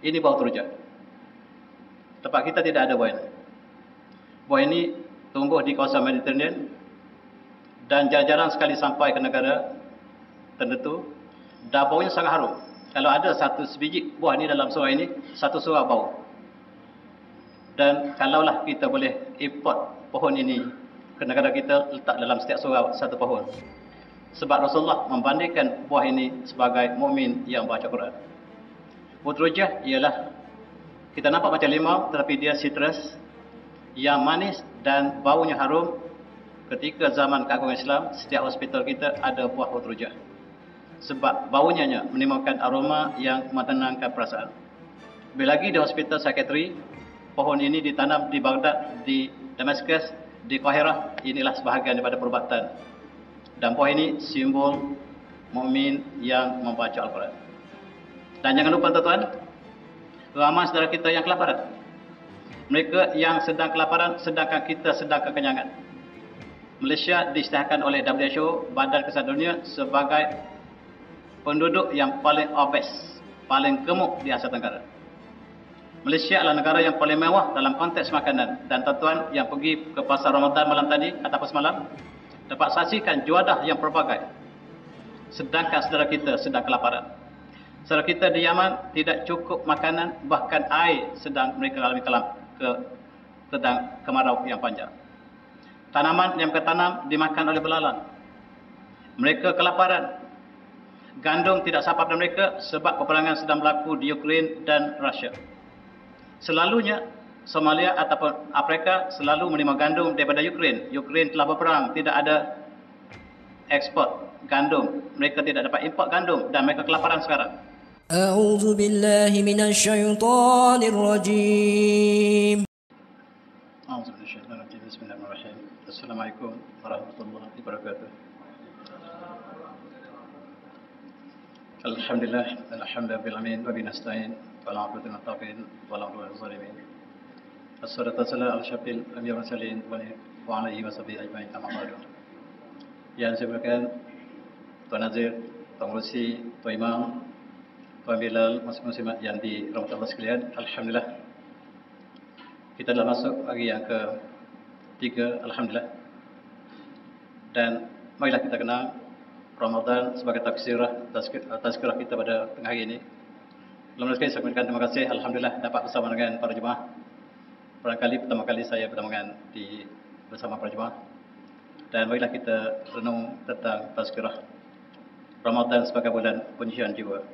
Ini buah teruja. Tempat kita tidak ada buah ini. Buah ini tumbuh di kawasan Mediterranean dan jarang sekali sampai ke negara tertentu. Dan baunya sangat harum. Kalau ada satu sebiji buah ini dalam surau ini, satu surau bau. Dan kalaulah kita boleh import pohon ini ke negara kita, letak dalam setiap surau satu pohon. Sebab Rasulullah membandingkan buah ini sebagai mukmin yang baca Quran. Buah teruja ialah, kita nampak macam limau, tetapi dia citrus yang manis dan baunya harum. Ketika zaman keagungan Islam, setiap hospital kita ada buah teruja. Sebab baunya menimbulkan aroma yang menenangkan perasaan. Lebih lagi di hospital psikiatri, pohon ini ditanam di Baghdad, di Damascus, di Qahirah. Inilah sebahagian daripada perubatan. Dan buah ini simbol mukmin yang membaca Al-Quran. Dan jangan lupa tuan-tuan, ramai saudara kita yang kelaparan. Mereka yang sedang kelaparan, sedangkan kita sedang kekenyangan. Malaysia diisytiharkan oleh WHO, Badan Kesihatan Dunia, sebagai penduduk yang paling obes, paling gemuk di Asia Tenggara. Malaysia adalah negara yang paling mewah dalam konteks makanan. Dan tuan-tuan yang pergi ke pasar Ramadan malam tadi ataupun semalam, dapat saksikan juadah yang pelbagai. Sedangkan saudara kita sedang kelaparan. Saudara kita di Yaman tidak cukup makanan, bahkan air sedang mereka alami kemarau yang panjang. Tanaman yang mereka tanam dimakan oleh belalang. Mereka kelaparan. Gandum tidak sampai pada mereka sebab peperangan sedang berlaku di Ukraine dan Rusia. Selalunya Somalia ataupun Afrika selalu menerima gandum daripada Ukraine. Ukraine telah berperang, tidak ada ekspor gandum. Mereka tidak dapat import gandum dan mereka kelaparan sekarang. A'udzu billahi minasyaitonir rajim. A'udzu billahi minasyaitonir rajim. Bismillahirrahmanirrahim. Assalamualaikum warahmatullahi wabarakatuh. Alhamdulillah, alhamdulillah wa binasta'in wa la aqwata illa billah wa la hawla wala quwwata illa billah. Assalatu wassalamu ala asyrafil anbiya'i wal mursalin wa ala alihi wa sahbihi ajma'in, amma ba'du. Yang saya muliakan Tuan Nazir, Tuan Musi, Tuan Imam, Tuan Bilal, muslimat yang dirahmati Allah sekalian, alhamdulillah kita telah masuk hari yang ke-3, alhamdulillah. Dan marilah kita kenal Ramadan sebagai tazkirah kita pada tengah hari ini. Belum sekali saya ucapkan terima kasih, alhamdulillah dapat bersama dengan para jemaah. Barangkali pertama kali saya bertemu bersama para jemaah. Dan marilah kita renung tentang tazkirah Ramadan sebagai bulan penyucian jiwa.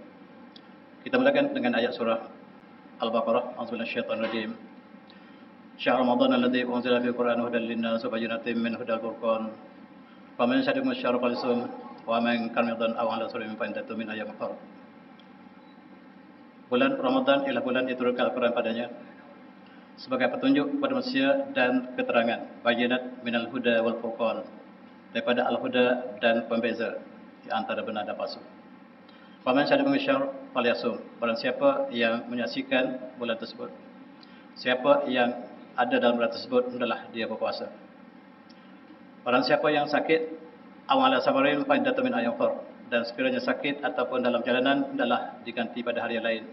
Kita mulakan dengan ayat surah Al-Baqarah. A'udzubillahi minasyaitonir rajim. Syahr Ramadan alladzi unzila fihi al-Qur'anu hudan lin-nas wa bayyinatin min hudal furqan. Faman syahida minkum asyhara falyasum wa man kana yadhan aw 'ala sabirin fa indatun min ayyamin ukhra. Bulan Ramadan ialah bulan diturunkan Al-Quran padanya sebagai petunjuk kepada manusia dan keterangan, bayyinat minal huda wal furqan, daripada al-huda dan pembeza di antara benar dan palsu. Faman syahida minkum asyhara falyasum. Barang siapa yang menyaksikan bulan tersebut, siapa yang ada dalam bulan tersebut, hendaklah dia berpuasa. Barang siapa yang sakit, awala sabarin fa iddatun min ayyamin ukhra, dan sekiranya sakit ataupun dalam perjalanan, hendaklah diganti pada hari yang lain.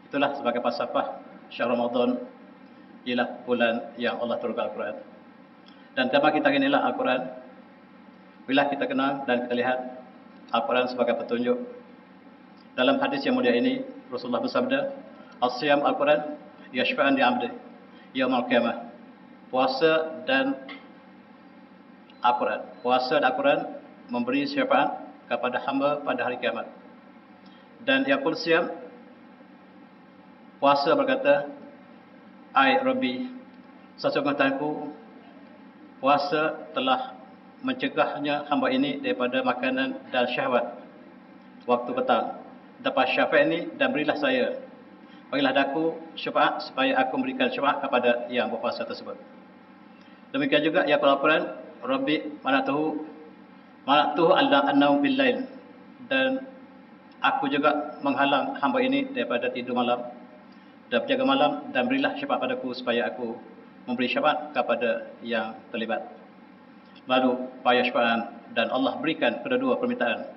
Itulah sebagai falsafah syahr Ramadan, ialah bulan yang Allah turunkan Al-Quran. Dan tema kita hari inilah Al-Quran. Bila kita kenal dan kita lihat Al-Quran sebagai petunjuk, dalam hadis yang mulia ini Rasulullah bersabda, as-siyam Al-Quran yashfa'an li 'abdi yaumil qiyamah. Puasa dan Al-Quran. Puasa dan Al-Quran memberi syafaat kepada hamba pada hari kiamat. Dan yaqul siyam, puasa berkata, ai Rabbi, sesungguhnya Tuhanku, puasa telah mencegahnya hamba ini daripada makanan dan syahwat waktu petang. Dapat syafaat ini dan berilah saya, berilah daku syafaat supaya aku memberikan syafaat kepada yang berpuasa tersebut. Demikian juga ya Al-Quran, Rabbi manatuhu an-naum bil lail, dan aku juga menghalang hamba ini daripada tidur malam dan berjaga malam, dan berilah syafaat padaku supaya aku memberi syafaat kepada yang terlibat. Lalu payah syafa'an, dan Allah berikan kedua-dua permintaan.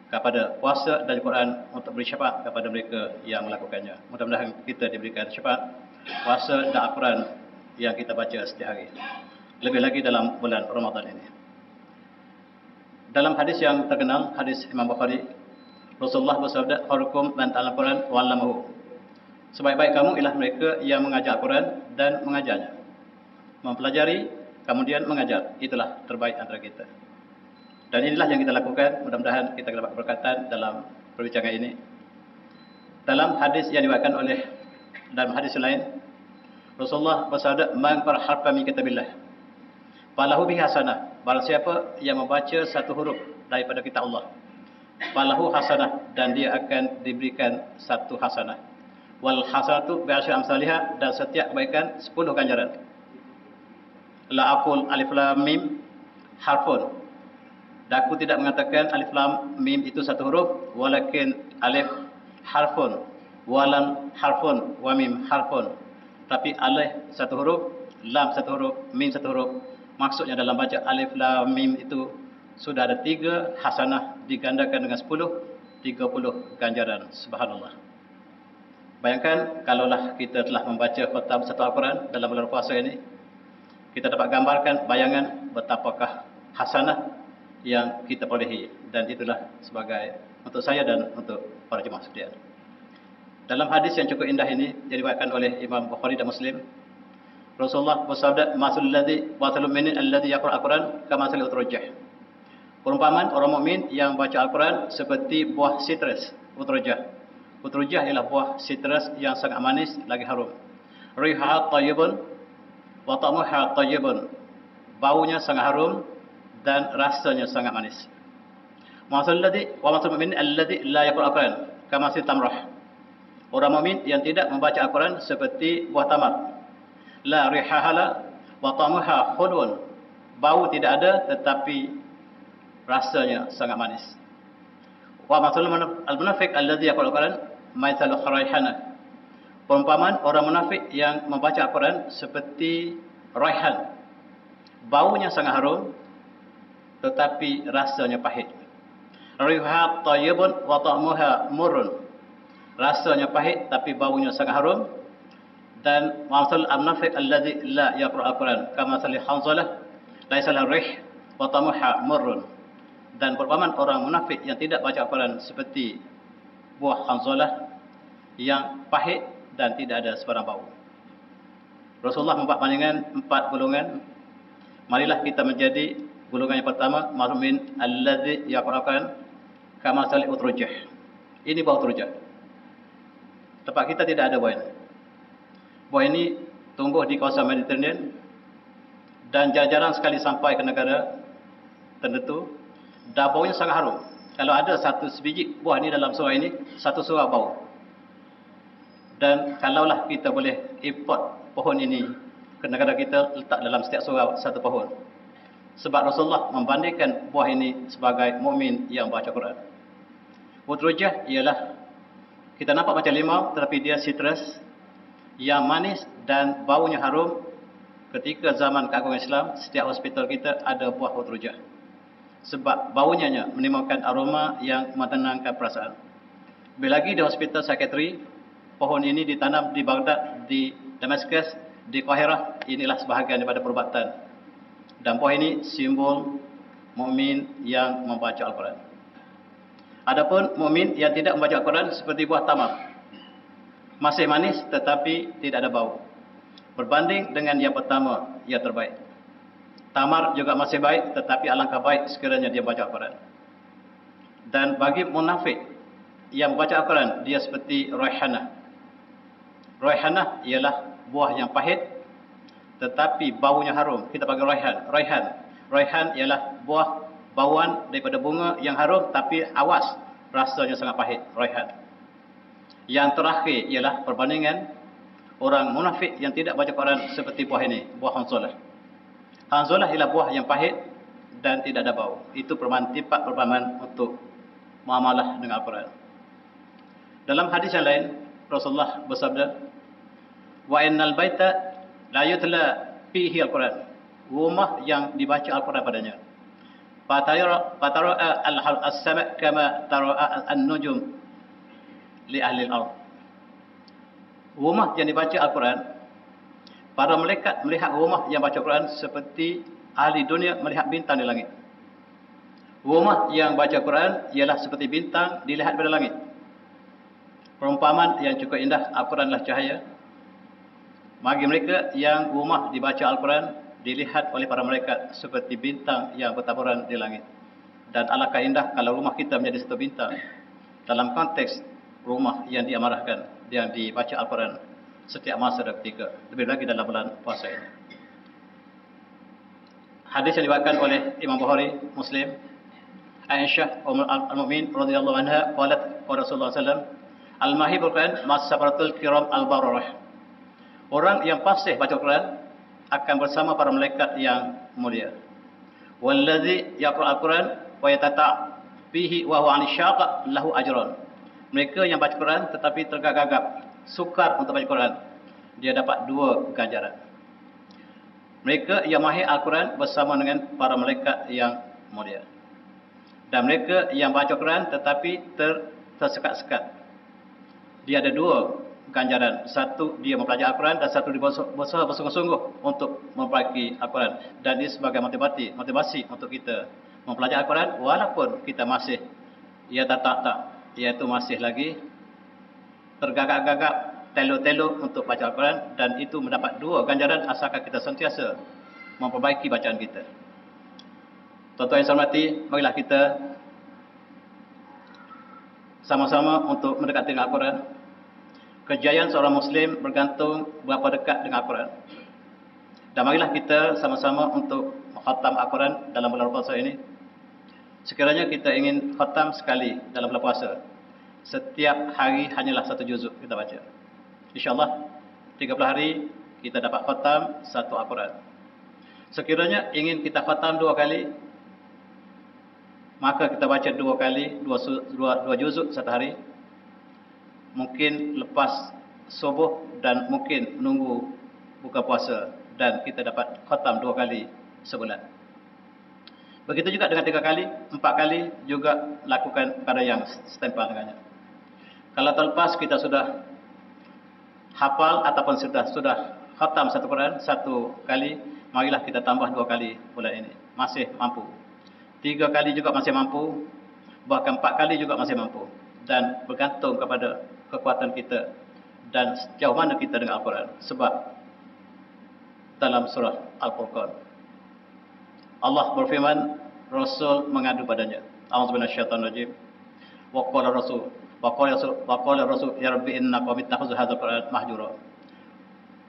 kepada puasa dan Quran untuk beri syafaat kepada mereka yang melakukannya. Mudah-mudahan kita diberikan syafaat puasa dan Al-Quran yang kita baca setiap hari. Lebih lagi dalam bulan Ramadan ini. Dalam hadis yang terkenal, hadis Imam Bukhari, Rasulullah bersabda, "Khairukum man ta'allama Al-Quran wa 'allamahu." Sebaik-baik kamu ialah mereka yang mengajar Al-Quran dan mengajarnya. Mempelajari, kemudian mengajar. Itulah terbaik antara kita. Dan inilah yang kita lakukan. Mudah-mudahan kita dapat keberkatan dalam perbincangan ini. Dalam hadis yang diriwayatkan oleh dalam hadis lain, Rasulullah bersabda, "Man qara'ha min kitabillah, falahu bihi hasanah." Barang siapa yang membaca satu huruf daripada kitab Allah, falahu hasanah, dan dia akan diberikan satu hasanah. Wal hasanatu bi asyri amsalihha, dan setiap kebaikan 10 ganjaran. La aqul alif lam mim harfun. Dan aku tidak mengatakan alif lam mim itu satu huruf, walakin alif harfun, walam harfun, wa mim harfun. Tapi alif satu huruf, lam satu huruf, mim satu huruf. Maksudnya dalam baca alif lam mim itu sudah ada 3 hasanah digandakan dengan 30 ganjaran. Subhanallah. Bayangkan kalaulah kita telah membaca khatam satu Al-Quran dalam bulan puasa ini, kita dapat gambarkan bayangan betapakah hasanah yang kita perolehi, dan itulah sebagai untuk saya dan untuk para jemaah sekalian. Dalam hadis yang cukup indah ini diriwayatkan oleh Imam Bukhari dan Muslim, Rasulullah bersabda, "Masalul mu'min alladhi yaqra'u al-Quran kamathali utrujah." Perumpamaan orang mukmin yang baca Al-Quran seperti buah sitrus, utrujah. Utrujah ialah buah sitrus yang sangat manis lagi harum. Rihaha tayyibun wa ta'muha tayyibun. Baunya sangat harum dan rasanya sangat manis. Masalul mu'min alladhi la yaqra'u al-Quran kamathali tamrah. Orang mukmin yang tidak membaca Al-Quran seperti buah tamar. La rihahala wa ta'muha khulun. Bau tidak ada tetapi rasanya sangat manis. Wa masalul al-munafiq alladhi yaqra'u al-Quran maithalu kharayhana. Perumpamaan orang munafik yang membaca Al-Quran seperti raihan. Baunya sangat harum tetapi rasanya pahit. Riha tayyibun wa ta'muha murrun. Rasanya pahit tapi baunya sangat harum. Dan masalul al-munafiq alladhi la yaqra'u al-Quran kamathali hanzalah laisa lahu rih wa ta'muha murrun. Dan perumpamaan orang munafik yang tidak baca Al-Quran seperti buah hanzalah yang pahit dan tidak ada sebarang bau. Rasulullah membuat bandingan 4 golongan. Marilah kita menjadi golongan yang pertama, mu'min alladzi yaqra'u al-Quran kamathali utrujah. Ini buah utrujah. Tempat kita tidak ada buah ini. Buah ini tumbuh di kawasan Mediterranean dan jarang sekali sampai ke negara tertentu. Dan baunya sangat harum. Kalau ada satu sebiji buah ini dalam surau ini, satu surau bau. Dan kalaulah kita boleh import pohon ini ke negara kita, letak dalam setiap surau satu pohon. Sebab Rasulullah membandingkan buah ini sebagai mukmin yang baca Quran. Utrujah ialah, kita nampak macam limau tetapi dia citrus yang manis dan baunya harum. Ketika zaman keagungan Islam, setiap hospital kita ada buah utrujah. Sebab baunya menimbulkan aroma yang menenangkan perasaan. Lebih lagi di hospital psikiatri, pohon ini ditanam di Baghdad, di Damaskus, di Qahirah. Inilah sebahagian daripada perubatan. Dan buah ini simbol mukmin yang membaca Al-Quran. Adapun mukmin yang tidak membaca Al-Quran seperti buah tamar. Masih manis tetapi tidak ada bau. Berbanding dengan yang pertama, yang terbaik. Tamar juga masih baik tetapi alangkah baik sekiranya dia baca Al-Quran. Dan bagi munafik yang membaca Al-Quran, dia seperti raihanah. Raihanah ialah buah yang pahit tetapi baunya harum. Kita panggil raihan. Raihan ialah buah bauan daripada bunga yang harum tapi awas, rasanya sangat pahit. Raihan. Yang terakhir ialah perbandingan orang munafik yang tidak baca Quran seperti buah ini, buah hanzalah. Hanzalah ialah buah yang pahit dan tidak ada bau. Itu perumpamaan untuk muamalah dengan Al-Quran. Dalam hadis yang lain, Rasulullah bersabda, "Wa innal baita la yutla fihi al-Quran." Rumah yang dibaca Al-Quran padanya. fatara as-sama' kama tara an-nujum li ahli al-ard. Rumah yang dibaca Al-Quran, para malaikat melihat rumah yang baca Al-Quran seperti ahli dunia melihat bintang di langit. Rumah yang baca Al-Quran ialah seperti bintang dilihat pada langit. Perumpamaan yang cukup indah, Al-Quran adalah cahaya. Bagi mereka yang rumah dibaca Al-Quran dilihat oleh para malaikat seperti bintang yang bertaburan di langit. Dan alangkah indah kalau rumah kita menjadi satu bintang dalam konteks rumah yang diamarahkan, yang dibaca Al-Quran setiap masa dan ketika. Lebih lagi dalam bulan puasa ini. Hadis yang diriwayatkan oleh Imam Bukhari, Muslim, Aisyah Ummul Mukminin radhiyallahu anha qalat qala Rasulullah sallallahu alaihi wasallam al-mahibul Quran masabaratul kiram al-bararah. Orang yang fasih baca Quran akan bersama para malaikat yang mulia. Wallazi yaqra al-Quran wa yatata' fihi wa huwa 'ani syaqa lahu ajran. Mereka yang baca Quran tetapi tergagap-gagap, sukar untuk baca Quran, dia dapat 2 ganjaran. Mereka yang mahir Al-Quran bersama dengan para malaikat yang mulia. Dan mereka yang baca Quran tetapi tersekat-sekat, dia ada 2 ganjaran. Satu, dia mempelajari Al-Quran, dan satu, dia berusaha bersungguh-sungguh untuk mempelajari Al-Quran. Dan ini sebagai motivasi untuk kita mempelajari Al-Quran walaupun kita masih iaitu masih lagi tergagap-gagap, telo-telo untuk baca Al-Quran, dan itu mendapat 2 ganjaran asalkan kita sentiasa memperbaiki bacaan kita. Tuan-tuan yang saya hormati, marilah kita sama-sama untuk mendekati dengan Al-Quran. Kejayaan seorang Muslim bergantung berapa dekat dengan Al-Quran. Dan marilah kita sama-sama untuk khatam Al-Quran dalam bulan puasa ini. Sekiranya kita ingin khatam sekali dalam bulan puasa, setiap hari hanyalah 1 juzuk kita baca. InsyaAllah 30 hari kita dapat khatam 1 Al-Quran. Sekiranya ingin kita khatam 2 kali, maka kita baca 2 kali, 2 juzuk 1 hari. Mungkin lepas subuh dan mungkin menunggu buka puasa, dan kita dapat khatam 2 kali sebulan. Begitu juga dengan 3 kali, 4 kali juga lakukan pada yang setempel dengannya. Kalau terlepas kita sudah hafal ataupun sudah khatam 1 Quran 1 kali, marilah kita tambah 2 kali bulan ini. Masih mampu. 3 kali juga masih mampu. Bahkan 4 kali juga masih mampu. Dan bergantung kepada kekuatan kita dan sejauh mana kita dengan Al-Quran. Sebab dalam surah Al-Furqan, Allah berfirman, Rasul mengadu padanya. A'udzubillahi minasyaitonirrajim. Wa qala Rasul ya Rabbi inna qaumi ittakhadhu hadzal Qur'an mahjura.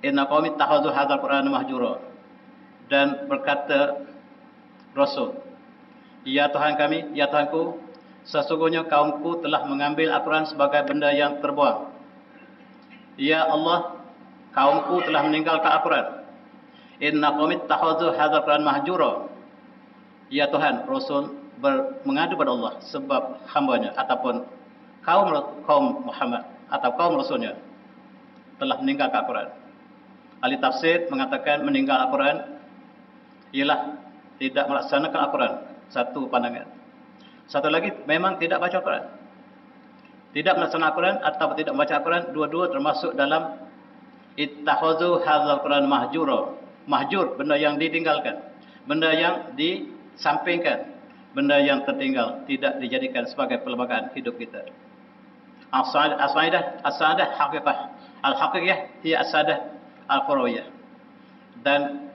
Inna qaumi ittakhadhu hadzal Qur'an mahjura. Dan berkata Rasul, ya Tuhan kami, ya Tuhanku, sesungguhnya kaumku telah mengambil Al-Quran sebagai benda yang terbuang. Ya Allah, kaumku telah meninggalkan Al-Quran. Inna qaumi ittakhadhu hadzal Qur'an mahjura. Ya Tuhan, Rasul mengadu pada Allah sebab hambanya ataupun kaum Muhammad atau kaum Rasulnya telah meninggalkan Al-Quran. Ahli tafsir mengatakan meninggal Al-Quran ialah tidak melaksanakan Al-Quran. Satu pandangan. Satu lagi, memang tidak baca Al-Quran. Tidak melaksanakan Al-Quran atau tidak membaca Al-Quran, dua-dua termasuk dalam ittakhadhu hadzal Qur'an mahjura. Mahjur, benda yang ditinggalkan, benda yang disampingkan, benda yang tertinggal, tidak dijadikan sebagai perlembagaan hidup kita. As-sa'adah haqiqah. Al-haqiqah ia as-sa'adah al-furawiyah. Dan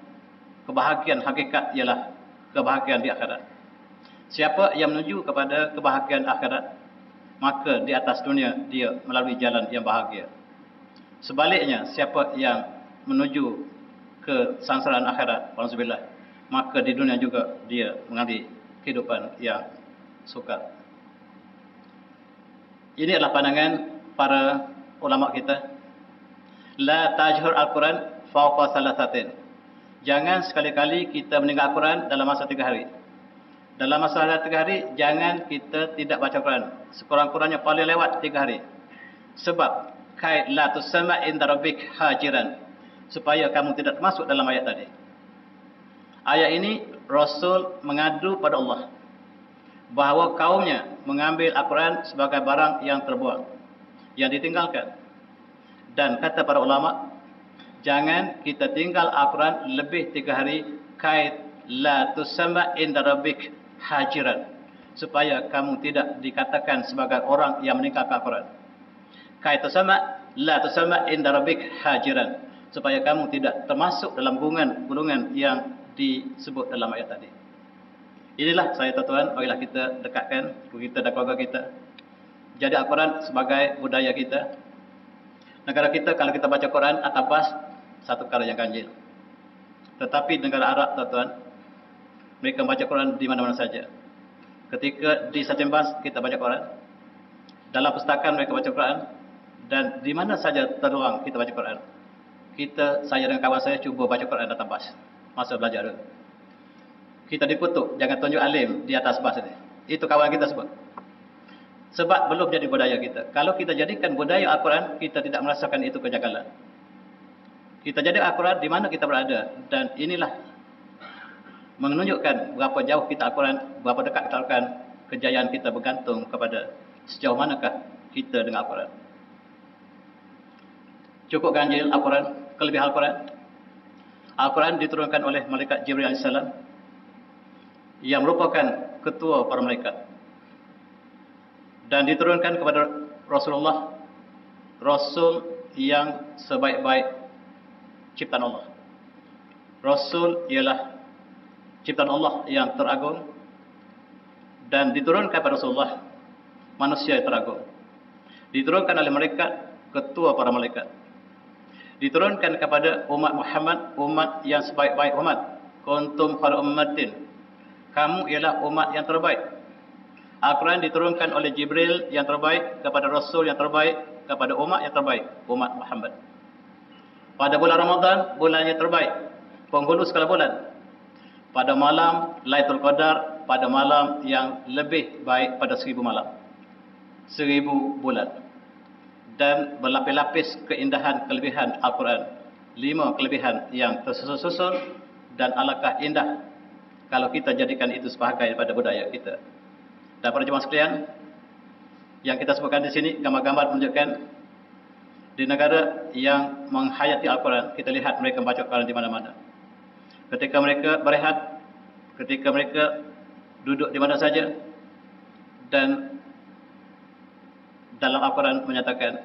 kebahagiaan hakikat ialah kebahagiaan di akhirat. Siapa yang menuju kepada kebahagiaan akhirat, maka di atas dunia dia melalui jalan yang bahagia. Sebaliknya, siapa yang menuju ke sangsaraan akhirat, walhamdulillah, maka di dunia juga dia mengalami kehidupan yang sukar. Ini adalah pandangan para ulama kita. La tajhur al-Quran fawqa thalathatin. Jangan sekali-kali kita meninggal Al-Quran dalam masa 3 hari. Dalam masa 3 hari, jangan kita tidak baca Quran. Sekurang-kurangnya paling lewat 3 hari. Sebab kai la tusma inda rabbik hajiran, supaya kamu tidak masuk dalam ayat tadi. Ayat ini Rasul mengadu pada Allah bahawa kaumnya mengambil Al-Quran sebagai barang yang terbuang, yang ditinggalkan. Dan kata para ulama, jangan kita tinggal Al-Quran lebih 3 hari, kait la tusamma inda rabbik hajiran, supaya kamu tidak dikatakan sebagai orang yang meninggalkan Al-Quran. Kait tusamma la tusamma inda rabbik hajiran, supaya kamu tidak termasuk dalam golongan yang disebut dalam ayat tadi. Inilah saya tuan-tuan, marilah kita dekatkan kita dan keluarga kita. Jadi Al-Quran sebagai budaya kita. Negara kita kalau kita baca Quran atas bas, satu perkara yang ganjil. Tetapi negara Arab tuan-tuan, mereka baca Quran di mana-mana saja. Ketika di stesen bas kita baca Quran, dalam pustakaan mereka baca Quran, dan di mana saja terluang kita baca Quran. Saya dengan kawan saya cuba baca Quran atas bas masa belajar dulu. Kita dikutuk, jangan tunjuk alim di atas bas ini. Itu kawan kita sebut. Sebab belum jadi budaya kita. Kalau kita jadikan budaya Al-Quran, kita tidak merasakan itu kejagalan. Kita jadi Al-Quran di mana kita berada. Dan inilah menunjukkan berapa jauh kita Al-Quran, berapa dekat kita Al-Quran. Kejayaan kita bergantung kepada sejauh manakah kita dengan Al-Quran. Cukup ganjil Al-Quran, kelebihan Al-Quran. Al-Quran diturunkan oleh malaikat Jibril AS, yang merupakan ketua para malaikat, dan diturunkan kepada Rasulullah, Rasul yang sebaik-baik ciptaan Allah. Rasul ialah ciptaan Allah yang teragung, dan diturunkan kepada Rasulullah, manusia yang teragung. Diturunkan oleh malaikat, ketua para malaikat. Diturunkan kepada umat Muhammad, umat yang sebaik-baik umat. Kuntum khairu ummatin, kamu ialah umat yang terbaik. Al-Quran diturunkan oleh Jibril yang terbaik kepada Rasul yang terbaik, kepada umat yang terbaik, umat Muhammad. Pada bulan Ramadan, bulan yang terbaik, penghulu segala bulan. Pada malam Lailatul Qadar, pada malam yang lebih baik pada 1000 malam, 1000 bulan. Dan berlapis-lapis keindahan kelebihan Al-Quran. 5 kelebihan yang tersusun-susun, dan alangkah indah kalau kita jadikan itu sebahagian daripada budaya kita. Dan para jemaah sekalian, yang kita sebutkan di sini, gambar-gambar menunjukkan di negara yang menghayati Al-Quran, kita lihat mereka membaca Al-Quran di mana-mana. Ketika mereka berehat, ketika mereka duduk di mana saja, dan dalam Al-Quran menyatakan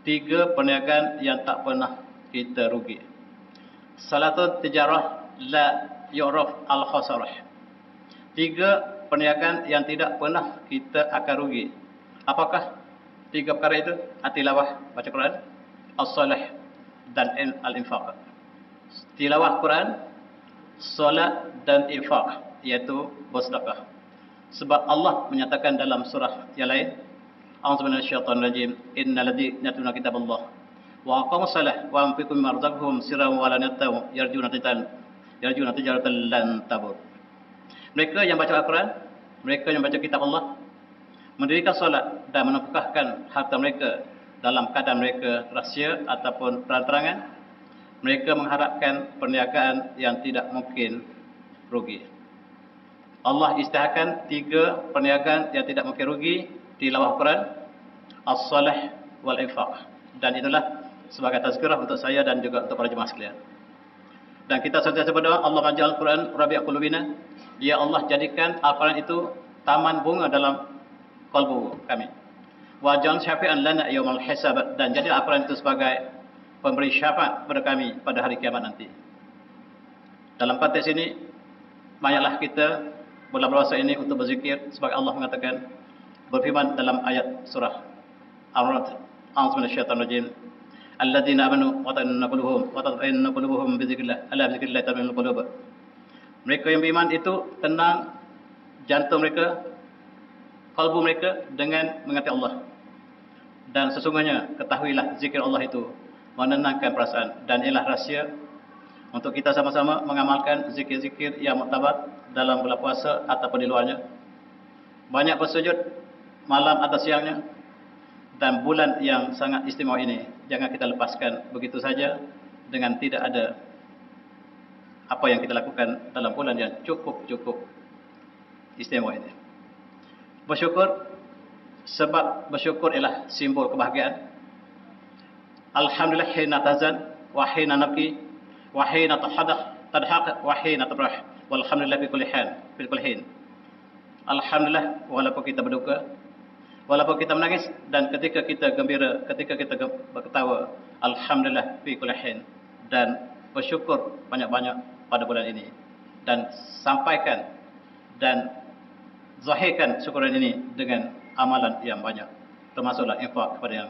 3 perniagaan yang tak pernah kita rugi. Salatun tijarah la yu'raf al-khasarah. 3 perniagaan yang tidak pernah kita akan rugi. Apakah 3 perkara itu? At-tilawah, baca Quran, as-salah, dan al-infaq. Tilawah Quran, solat dan infaq, iaitu bersedekah. Sebab Allah menyatakan dalam surah yang lain, a'udzubillahi minasyaitonir rajim, innal ladzina yatluna kitaballah wa aqamus salah wa anfiqu mimma razaqnahum sirran wa alaniyatan yarjuna tijaratan lan tabur. Mereka yang baca Al-Quran, mereka yang baca kitab Allah, mendirikan solat dan menafkahkan harta mereka dalam keadaan mereka rahsia ataupun terang-terangan, mereka mengharapkan perniagaan yang tidak mungkin rugi. Allah isytiharkan 3 perniagaan yang tidak mungkin rugi di lawah Quran, as-salah wal infaq. Dan itulah sebagai tazkirah untuk saya dan juga untuk para jemaah sekalian. Dan kita sentiasa berdoa, Allah majal Al-Quran rabi' qulubina. Ya Allah, jadikan Al-Quran itu taman bunga dalam kalbu kami. Wa ja'al syafi'an lana yaumal hisab, dan jadi Al-Quran itu sebagai pemberi syafaat kepada kami pada hari kiamat nanti. Dalam konteks ini, banyaklah kita bulan puasa ini untuk berzikir, sebagai Allah mengatakan, berfirman dalam ayat surah Al-Ra'd, a'udzu minasyaitonir rajim, alladzina amanu wa tatma'innu qulubuhum bi dzikrillah, ala bi dzikrillah tatma'innul qulub. Mereka yang beriman itu tenang jantung mereka, kalbu mereka dengan mengerti Allah. Dan sesungguhnya ketahuilah zikir Allah itu menenangkan perasaan. Dan ialah rahsia untuk kita sama-sama mengamalkan zikir-zikir yang muktabar dalam bulan puasa ataupun di luarnya. Banyak bersujud malam atau siangnya. Dan bulan yang sangat istimewa ini jangan kita lepaskan begitu saja dengan tidak ada apa yang kita lakukan dalam bulan yang cukup istimewa ini. Bersyukur, sebab bersyukur ialah simbol kebahagiaan. Alhamdulillah hina tazan wa hina nabki wa hina tadhaq wa hina tabrah. Walhamdulillah fi kulli hin. Alhamdulillah walaupun kita berduka, walaupun kita menangis, dan ketika kita gembira, ketika kita berketawa, alhamdulillah fi kulli hin. Dan bersyukur banyak-banyak pada bulan ini, dan sampaikan dan zahirkan syukuran ini dengan amalan yang banyak, termasuklah infak kepada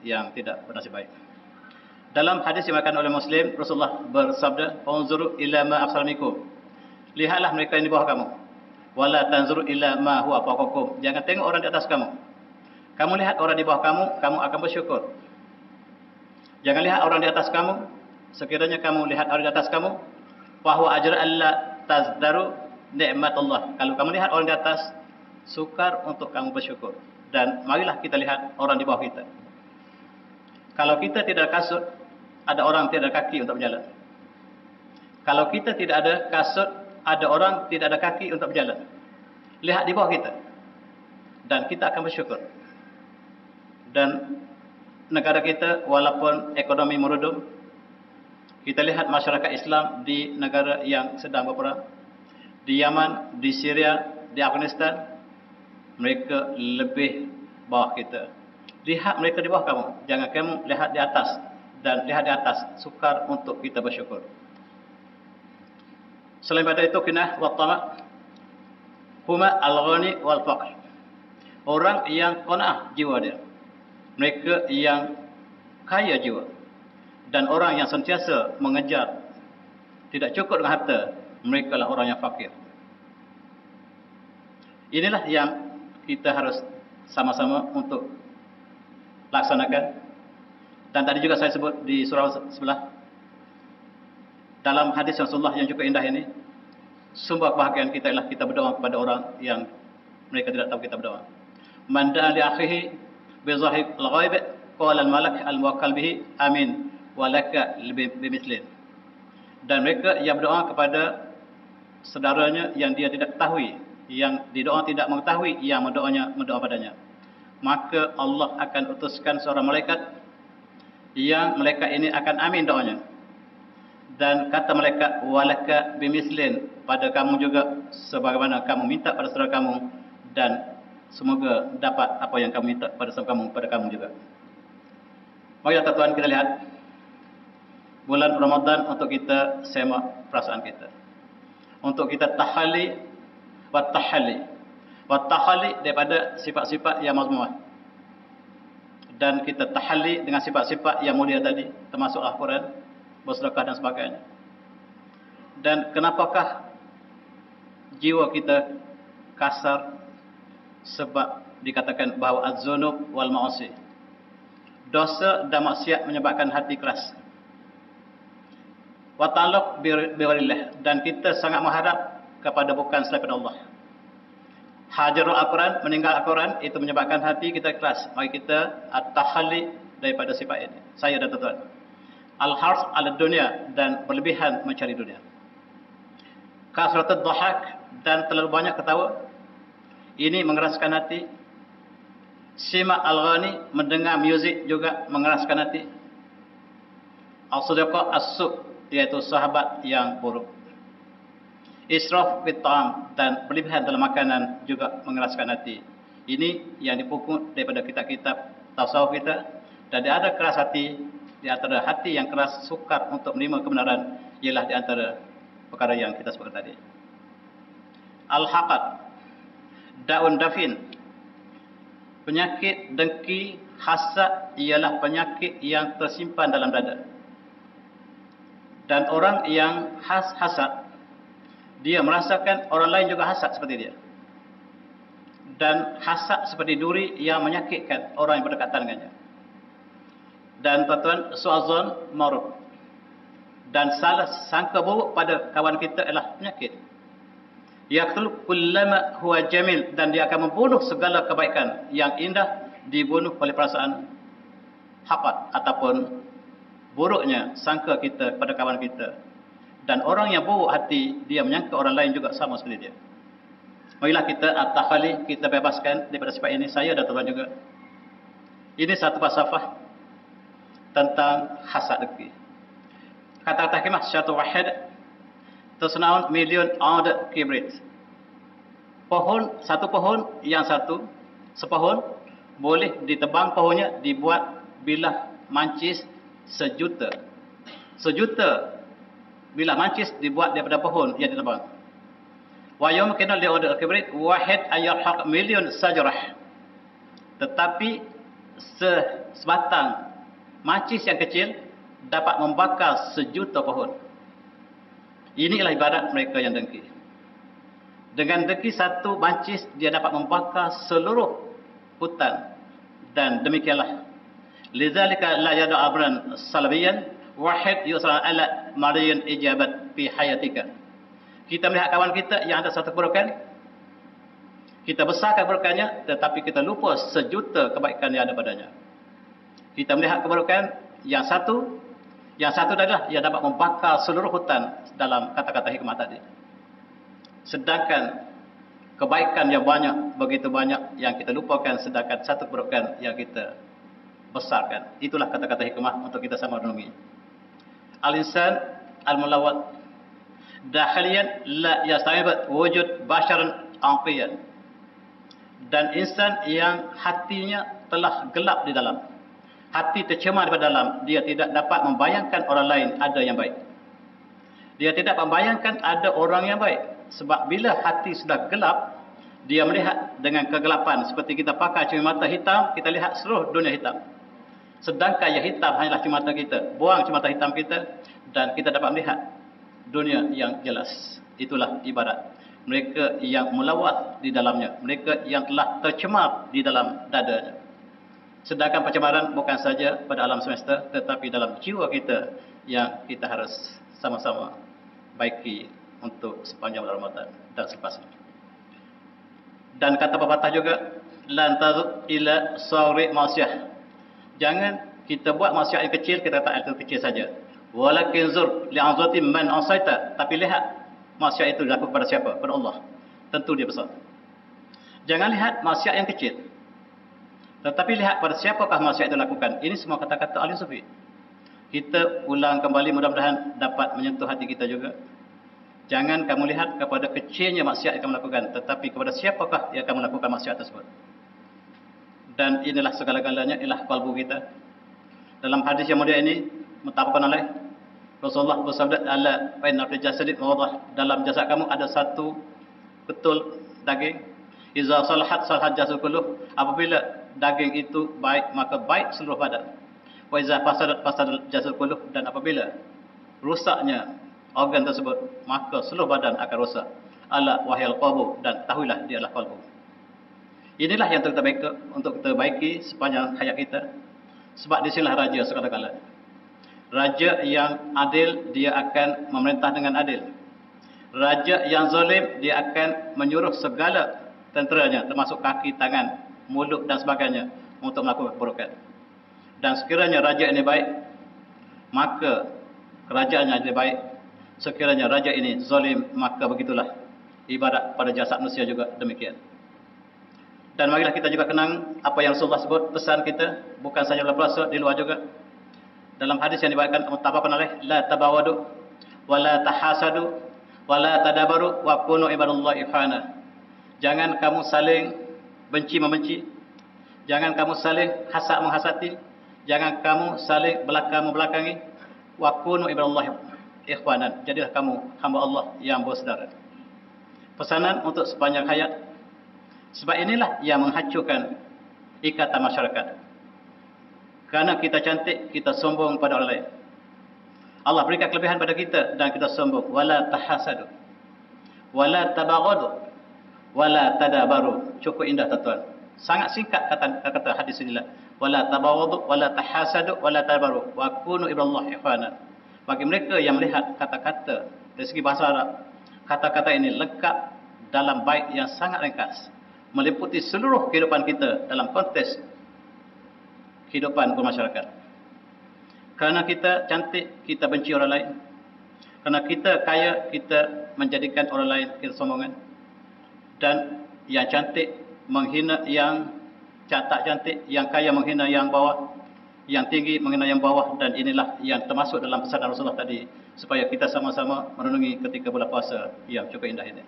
yang tidak bernasib baik. Dalam hadis yang diriwayatkan oleh Muslim, Rasulullah bersabda, "Unzuru ila ma afsarmikum." Lihatlah mereka yang di bawah kamu. Wala tanzuru ila ma huwa fawqakum. Jangan tengok orang di atas kamu. Kamu lihat orang di bawah kamu, kamu akan bersyukur. Jangan lihat orang di atas kamu. Sekiranya kamu lihat orang di atas kamu, wa huwa ajra alla tazdaru nikmatullah. Kalau kamu lihat orang di atas, sukar untuk kamu bersyukur. Dan marilah kita lihat orang di bawah kita. Kalau kita tidak ada kasut, ada orang tidak ada kaki untuk berjalan. Kalau kita tidak ada kasut, ada orang tidak ada kaki untuk berjalan. Lihat di bawah kita, dan kita akan bersyukur. Dan negara kita walaupun ekonomi merudum, kita lihat masyarakat Islam di negara yang sedang berperang, di Yaman, di Syria, di Afghanistan, mereka lebih bawah kita. Lihat mereka di bawah kamu, jangan kamu lihat di atas. Dan lihat di atas, sukar untuk kita bersyukur. Selain pada itu, kinah wa tama' huma al-ghani wal faqr. Orang yang qanaah jiwa dia, mereka yang kaya jiwa, dan orang yang sentiasa mengejar tidak cukup dengan harta, mereka lah orang yang fakir. Inilah yang kita harus sama-sama untuk laksanakan. Dan tadi juga saya sebut di surah sebelah, dalam hadis Rasulullah yang cukup indah ini, sumber kebahagiaan kita ialah kita berdoa kepada orang yang mereka tidak tahu kita berdoa. Man da'a li akhihi bi zahir al-ghaib qala al-malak al-muwakkal bihi amin wa laka bimithlin. Dan mereka yang berdoa kepada saudaranya yang dia tidak ketahui, yang didoa tidak mengetahui, yang mendoa padanya, maka Allah akan utuskan seorang malaikat, yang malaikat ini akan amin doanya. Dan kata malaikat, walaka bimislin, pada kamu juga sebagaimana kamu minta pada saudara kamu, dan semoga dapat apa yang kamu minta pada kamu juga. Mari tuan-tuan kita lihat bulan Ramadan untuk kita semak perasaan kita, untuk kita tahalli daripada sifat-sifat yang mazmumah, dan kita tahalli dengan sifat-sifat yang mulia tadi, termasuk Al-Quran, bersedekah dan sebagainya. Dan kenapakah jiwa kita kasar? Sebab dikatakan bahawa az-zunub wal ma'asi, dosa dan maksiat menyebabkan hati keras. Wa ta'alluq bi ghairillah, dan kita sangat mengharap kepada bukan selain Allah. Hajarul Al-Quran, meninggal Al-Quran, itu menyebabkan hati kita keras. Mari kita at-tahalli daripada sifat ini, saya dan tuan-tuan. Al-hars ala dunia, dan berlebihan mencari dunia. Kasratul dhahak, dan terlalu banyak ketawa, ini mengeraskan hati. Sima al-ghani, mendengar muzik juga mengeraskan hati. Al-sadiqa as-su', iaitu sahabat yang buruk. Israf fit ta'am, dan berlebihan dalam makanan juga mengeraskan hati. Ini yang dipukul daripada kitab-kitab tasawuf kita. Dan ada keras hati, di antara hati yang keras, sukar untuk menerima kebenaran, ialah di antara perkara yang kita sebutkan tadi. Al-haqad, daun dafin, penyakit dengki hasad, ialah penyakit yang tersimpan dalam dada. Dan orang yang hasad, dia merasakan orang lain juga hasad seperti dia. Dan hasad seperti duri yang menyakitkan orang yang berdekatan dengannya. Dan tuan-tuan, su'azon marud, dan salah sangka buruk pada kawan kita adalah penyakit. Yaqtul kullama huwa jamil, dan dia akan membunuh segala kebaikan yang indah, dibunuh oleh perasaan haqad ataupun buruknya sangka kita pada kawan kita. Dan orang yang buruk hati, dia menyangka orang lain juga sama seperti dia. Marilah kita at-takhali, kita bebaskan daripada sifat ini. Saya dan tuan juga. Ini satu falsafah tentang hasad dengki. Kata-kata hikmah syatu wahid tasnaun million ad kibrit. Satu pohon yang satu sepohon boleh ditebang pohonnya, dibuat bilah mancis sejuta. Sejuta bilah mancis dibuat daripada pohon yang ditebang. Wa yumkinu li ad kibrit wahid ayarhaq million sajarah. Tetapi sebatang mancis yang kecil dapat membakar sejuta pohon. Inilah ibarat mereka yang dengki. Dengan dengki satu mancis, dia dapat membakar seluruh hutan. Dan demikianlah. Lidzalika la yadu abran salabiyan wahid yusra ala mariyan ijabat fi hayatika. Kita melihat kawan kita yang ada satu keburukan, kita besarkan keburukannya, tetapi kita lupa sejuta kebaikan yang ada padanya. Kita melihat keburukan yang satu adalah ia dapat membakar seluruh hutan dalam kata-kata hikmah tadi. Sedangkan kebaikan yang banyak, begitu banyak yang kita lupakan, sedangkan satu keburukan yang kita besarkan. Itulah kata-kata hikmah untuk kita sama renungi. Al-insan al-mulawat dakhiliyan la yasta'ibat wujud basharan aqiyan. Dan insan yang hatinya telah gelap di dalam, hati tercemar di dalam, dia tidak dapat membayangkan orang lain ada yang baik. Dia tidak membayangkan ada orang yang baik. Sebab bila hati sudah gelap, dia melihat dengan kegelapan. Seperti kita pakai cermin hitam, kita lihat seluruh dunia hitam. Sedangkan yang hitam hanyalah cermin kita. Buang cermin hitam kita dan kita dapat melihat dunia yang jelas. Itulah ibarat mereka yang melawat di dalamnya, mereka yang telah tercemar di dalam dadanya. Sedangkan pencemaran bukan saja pada alam semesta, tetapi dalam jiwa kita yang kita harus sama-sama baiki untuk sepanjang bulan Ramadan dan selepasnya. Dan kata pepatah juga, lan tazuk ila sawri masyah. Jangan kita buat maksiat yang kecil, kita tak itu kecil saja. Walakin zur li'azati man asaita. Tapi lihat maksiat itu dilakukan kepada siapa? Kepada Allah. Tentu dia besar. Jangan lihat maksiat yang kecil, tetapi lihat pada siapakah maksiat itu dilakukan. Ini semua kata-kata ahli sufi. Kita ulang kembali, mudah-mudahan dapat menyentuh hati kita juga. Jangan kamu lihat kepada kecilnya maksiat yang kamu lakukan, tetapi kepada siapakah yang kamu lakukan maksiat tersebut. Dan inilah segala-galanya, ialah kalbu kita. Dalam hadis yang mulia ini, muttafaqun alaih, Rasulullah bersabda, ala fa inna fi jasadika mudghah. Dalam jasad kamu ada satu betul daging. Iza salahat salahat jasad kulluh. Apabila daging itu baik, maka baik seluruh badan. Wa iza fasadat fasadal jasad kulluh. Dan apabila rusaknya organ tersebut, maka seluruh badan akan rosak. Ala wahyal qalbu, dan tahuilah dia adalah qalbu. Inilah yang untuk kita baiki sepanjang hayat kita. Sebab di sinilah raja segala-galanya. Raja yang adil, dia akan memerintah dengan adil. Raja yang zalim, dia akan menyuruh segala tenteranya, termasuk kaki, tangan, mulut dan sebagainya, untuk melakukan keburukan. Dan sekiranya raja ini baik, maka kerajaannya jadi baik. Sekiranya raja ini zalim, maka begitulah. Ibarat pada jasad manusia juga demikian. Dan marilah kita juga kenang apa yang Rasulullah sebut, pesan kita, bukan saja dalam puasa, di luar juga. Dalam hadis yang dibawakan muttafaqun alaih, la tabawadu wa la tahasadu wa la tadabaru wa kunu ibadallahi ikhwana. Jangan kamu saling benci membenci, jangan kamu saling hasad menghasati, jangan kamu saling belakang membelakangi. Wa kunu ibadallahi ikhwanan. Jadilah kamu hamba Allah yang bersaudara. Pesanan untuk sepanjang hayat. Sebab inilah yang menghancurkan ikatan masyarakat. Karena kita cantik, kita sombong pada orang lain. Allah berikan kelebihan pada kita dan kita sombong. Wala tahasadu, wala tabaghadu, wala tadabaru. Cukup indah tuan-tuan. Sangat singkat kata hadis inilah. Wala tabaghadu, wala tahasadu, wala tadabaru. Wa kunu ibadallahi ikhwana. Bagi mereka yang melihat kata-kata dari segi bahasa Arab, kata-kata ini lengkap dalam bait yang sangat ringkas, meliputi seluruh kehidupan kita dalam konteks kehidupan bermasyarakat. Kerana kita cantik, kita benci orang lain. Kerana kita kaya, kita menjadikan orang lain kesombongan. Dan yang cantik menghina yang tak cantik, yang kaya menghina yang bawah, yang tinggi menghina yang bawah. Dan inilah yang termasuk dalam pesanan Rasulullah tadi, supaya kita sama-sama merenungi ketika bulan puasa yang cukup indah ini.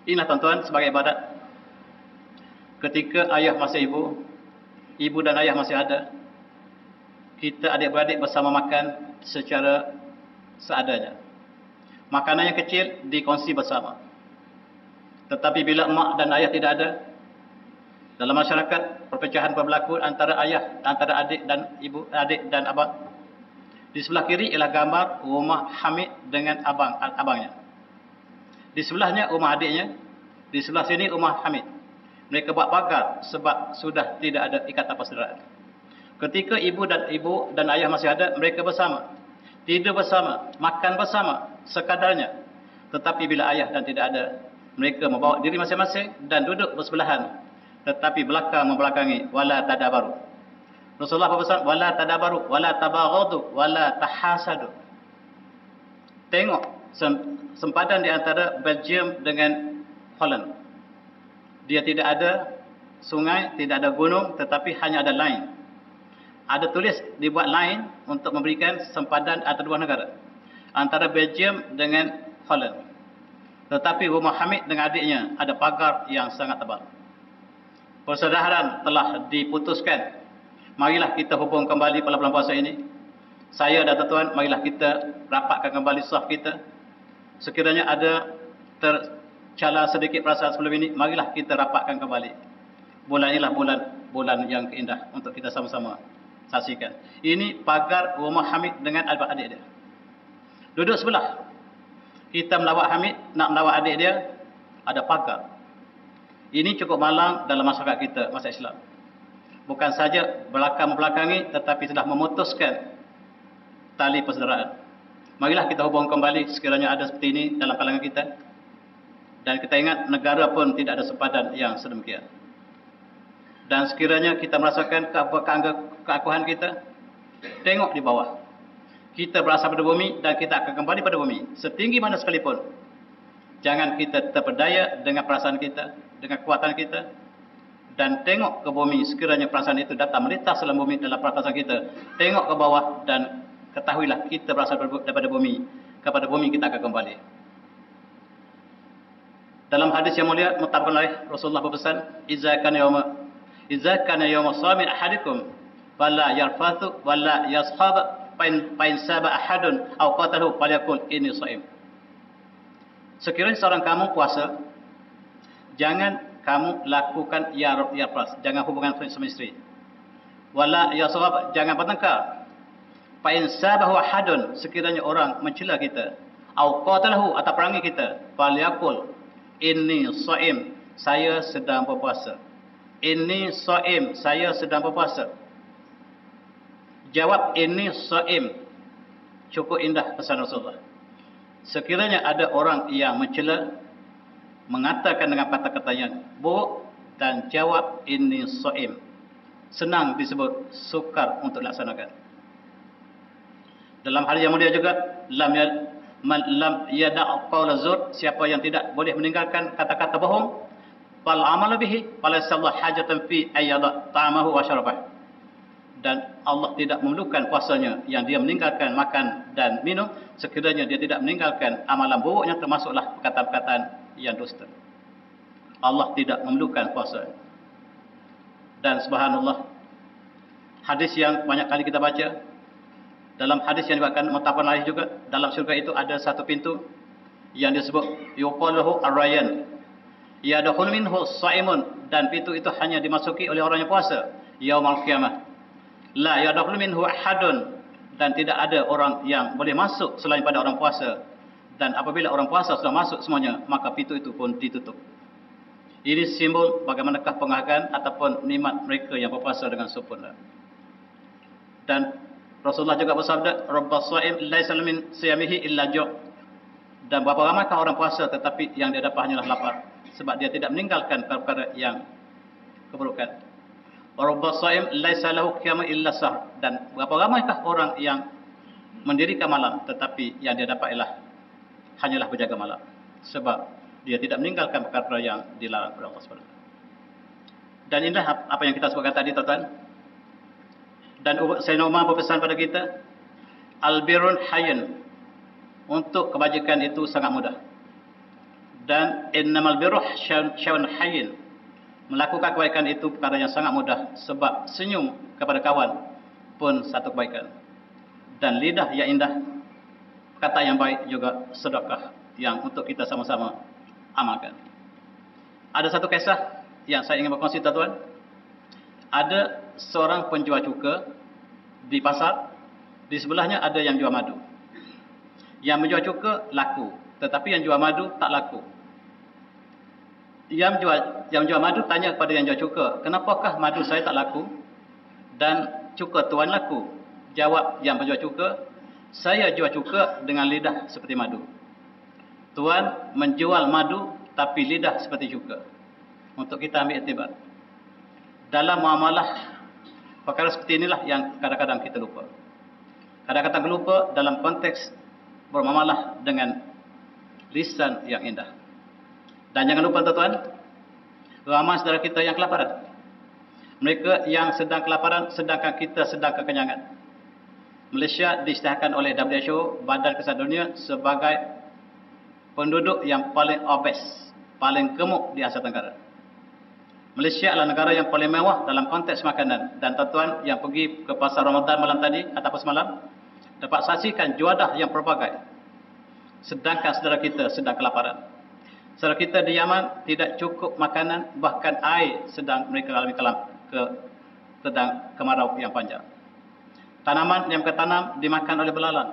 Inilah tuan-tuan sebagai ibadat. Ketika ayah masih ibu, ibu dan ayah masih ada, kita adik-beradik bersama makan secara seadanya. Makanan yang kecil dikongsi bersama. Tetapi bila mak dan ayah tidak ada, dalam masyarakat perpecahan berlaku antara ayah, antara adik dan ibu, adik dan abang. Di sebelah kiri ialah gambar rumah Hamid dengan abangnya. Di sebelahnya rumah adiknya, di sebelah sini rumah Hamid. Mereka buat pagar sebab sudah tidak ada ikatan persaudaraan. Ketika ibu dan ayah masih ada, mereka bersama, tidur bersama, makan bersama, sekadarnya. Tetapi bila ayah dan tidak ada, mereka membawa diri masing-masing dan duduk bersebelahan. Tetapi belakang membelakangi, wala tadabaru. Rasulullah berpesan, wala tadabaru, wala tabaghadu, wala tahasadu. Tengok sempadan di antara Belgium dengan Holland. Dia tidak ada sungai, tidak ada gunung, tetapi hanya ada line. Ada tulis dibuat line untuk memberikan sempadan antara dua negara, antara Belgium dengan Holland. Tetapi rumah Hamid dengan adiknya ada pagar yang sangat tebal. Persaudaraan telah diputuskan. Marilah kita hubung kembali pada bulan puasa ini. Saya dan tuan-tuan, marilah kita rapatkan kembali saf kita. Sekiranya ada tercela sedikit perasaan sebelum ini, marilah kita rapatkan kembali. Bulan inilah bulan yang indah untuk kita sama-sama saksikan. Ini pagar rumah Hamid dengan adik dia. Duduk sebelah. Kita melawat Hamid, nak melawat adik dia, ada pagar. Ini cukup malang dalam masyarakat kita, masyarakat Islam. Bukan saja membelakangi, tetapi sudah memutuskan tali persaudaraan. Marilah kita hubung kembali sekiranya ada seperti ini dalam kalangan kita. Dan kita ingat, negara pun tidak ada sepadan yang sedemikian. Dan sekiranya kita merasakan keakuhan kita, tengok di bawah. Kita berasal pada bumi dan kita akan kembali pada bumi. Setinggi mana sekalipun. Jangan kita terpedaya dengan perasaan kita, dengan kekuatan kita. Dan tengok ke bumi, sekiranya perasaan itu datang melintas dalam bumi, dalam perasaan kita. Tengok ke bawah dan ketahuilah kita berasal daripada bumi. Kepada bumi kita akan kembali. Dalam hadis yang mulia, muttafaqun alaih, Rasulullah berpesan, Iza kana yawma shamin ahadikum fala yarfathu wala yashab fa in saba ahadun aw qatalahu falyaqul inni shaim. Sekiranya seorang kamu puasa, jangan kamu lakukan yarfas, jangan hubungan suami isteri. Wala yashab, jangan bertengkar. Fa in sabahu ahadun, sekiranya orang mencela kita, aw qatalahu atau perangi kita, falyaqul inni shaim, saya sedang berpuasa. Inni shaim, saya sedang berpuasa. Jawab inni shaim. Cukup indah pesan Rasulullah. Sekiranya ada orang yang mencela, mengatakan dengan kata-kata yang buruk, dan jawab inni shaim, senang disebut, sukar untuk dilaksanakan. Dalam hal yang mulia juga, man lam yada' qaula zur, siapa yang tidak boleh meninggalkan kata-kata bohong, fal amal bihi falasallahu hajatan fi ayyada ta'amahu wa syarabah. Dan Allah tidak memerlukan puasanya yang dia meninggalkan makan dan minum, sekiranya dia tidak meninggalkan amalan buruknya, termasuklah perkataan-perkataan yang dusta. Allah tidak memerlukan puasa. Dan subhanallah, hadis yang banyak kali kita baca, dalam hadis yang diriwayatkan muttafaqun alaih juga, dalam syurga itu ada satu pintu yang disebut yuqaluhu ar-rayyan, yadkhul minhu shaimun, dan pintu itu hanya dimasuki oleh orang yang puasa yaumul qiyamah. La yadkhul minhu ahadun, dan tidak ada orang yang boleh masuk selain pada orang puasa. Dan apabila orang puasa sudah masuk semuanya, maka pintu itu pun ditutup. Ini simbol bagaimanakah penghargaan ataupun nikmat mereka yang berpuasa dengan sempurna. Dan Rasulullah juga bersabda, Rabbas shaim laisa min siyamihi illa ju'. Dan berapa ramaikah orang puasa tetapi yang dia dapat hanyalah lapar, sebab dia tidak meninggalkan perkara yang keburukan. Rabbas shaim laisa lahu qiyamun illa sahar. Dan berapa ramaikah orang yang mendirikan malam, tetapi yang dia dapat hanyalah berjaga malam. Sebab dia tidak meninggalkan perkara yang dilarang oleh Allah SWT. Dan inilah apa yang kita sebutkan tadi, tuan-tuan. Dan Sayyidina Umar berpesan pada kita, Al-birrun hayyin, untuk kebajikan itu sangat mudah. Dan innamal birruh syai'un hayyin, melakukan kebaikan itu perkara yang sangat mudah. Sebab senyum kepada kawan pun satu kebaikan. Dan lidah yang indah, kata yang baik juga sedekah yang untuk kita sama-sama amalkan. Ada satu kisah yang saya ingin berkongsi, tuan-tuan. Ada seorang penjual cuka di pasar. Di sebelahnya ada yang jual madu. Yang menjual cuka laku, tetapi yang jual madu tak laku. Yang jual madu tanya kepada yang jual cuka, kenapakah madu saya tak laku dan cuka tuan laku? Jawab yang penjual cuka, saya jual cuka dengan lidah seperti madu. Tuan menjual madu tapi lidah seperti cuka. Untuk kita ambil iktibar. Dalam muamalah, perkara seperti inilah yang kadang-kadang kita lupa. Kadang-kadang lupa dalam konteks bermuamalah dengan lisan yang indah. Dan jangan lupa, tuan-tuan, ramai saudara kita yang kelaparan. Mereka yang sedang kelaparan sedangkan kita sedang kekenyangan. Malaysia diisytiharkan oleh WHO, Badan Kesihatan Dunia, sebagai penduduk yang paling obes, paling gemuk di Asia Tenggara. Malaysia adalah negara yang paling mewah dalam konteks makanan. Dan tuan-tuan yang pergi ke pasar Ramadan malam tadi ataupun semalam dapat saksikan juadah yang pelbagai. Sedangkan saudara kita sedang kelaparan. Saudara kita di Yaman tidak cukup makanan, bahkan air sedang mereka alami sedang kemarau yang panjang. Tanaman yang mereka tanam dimakan oleh belalang.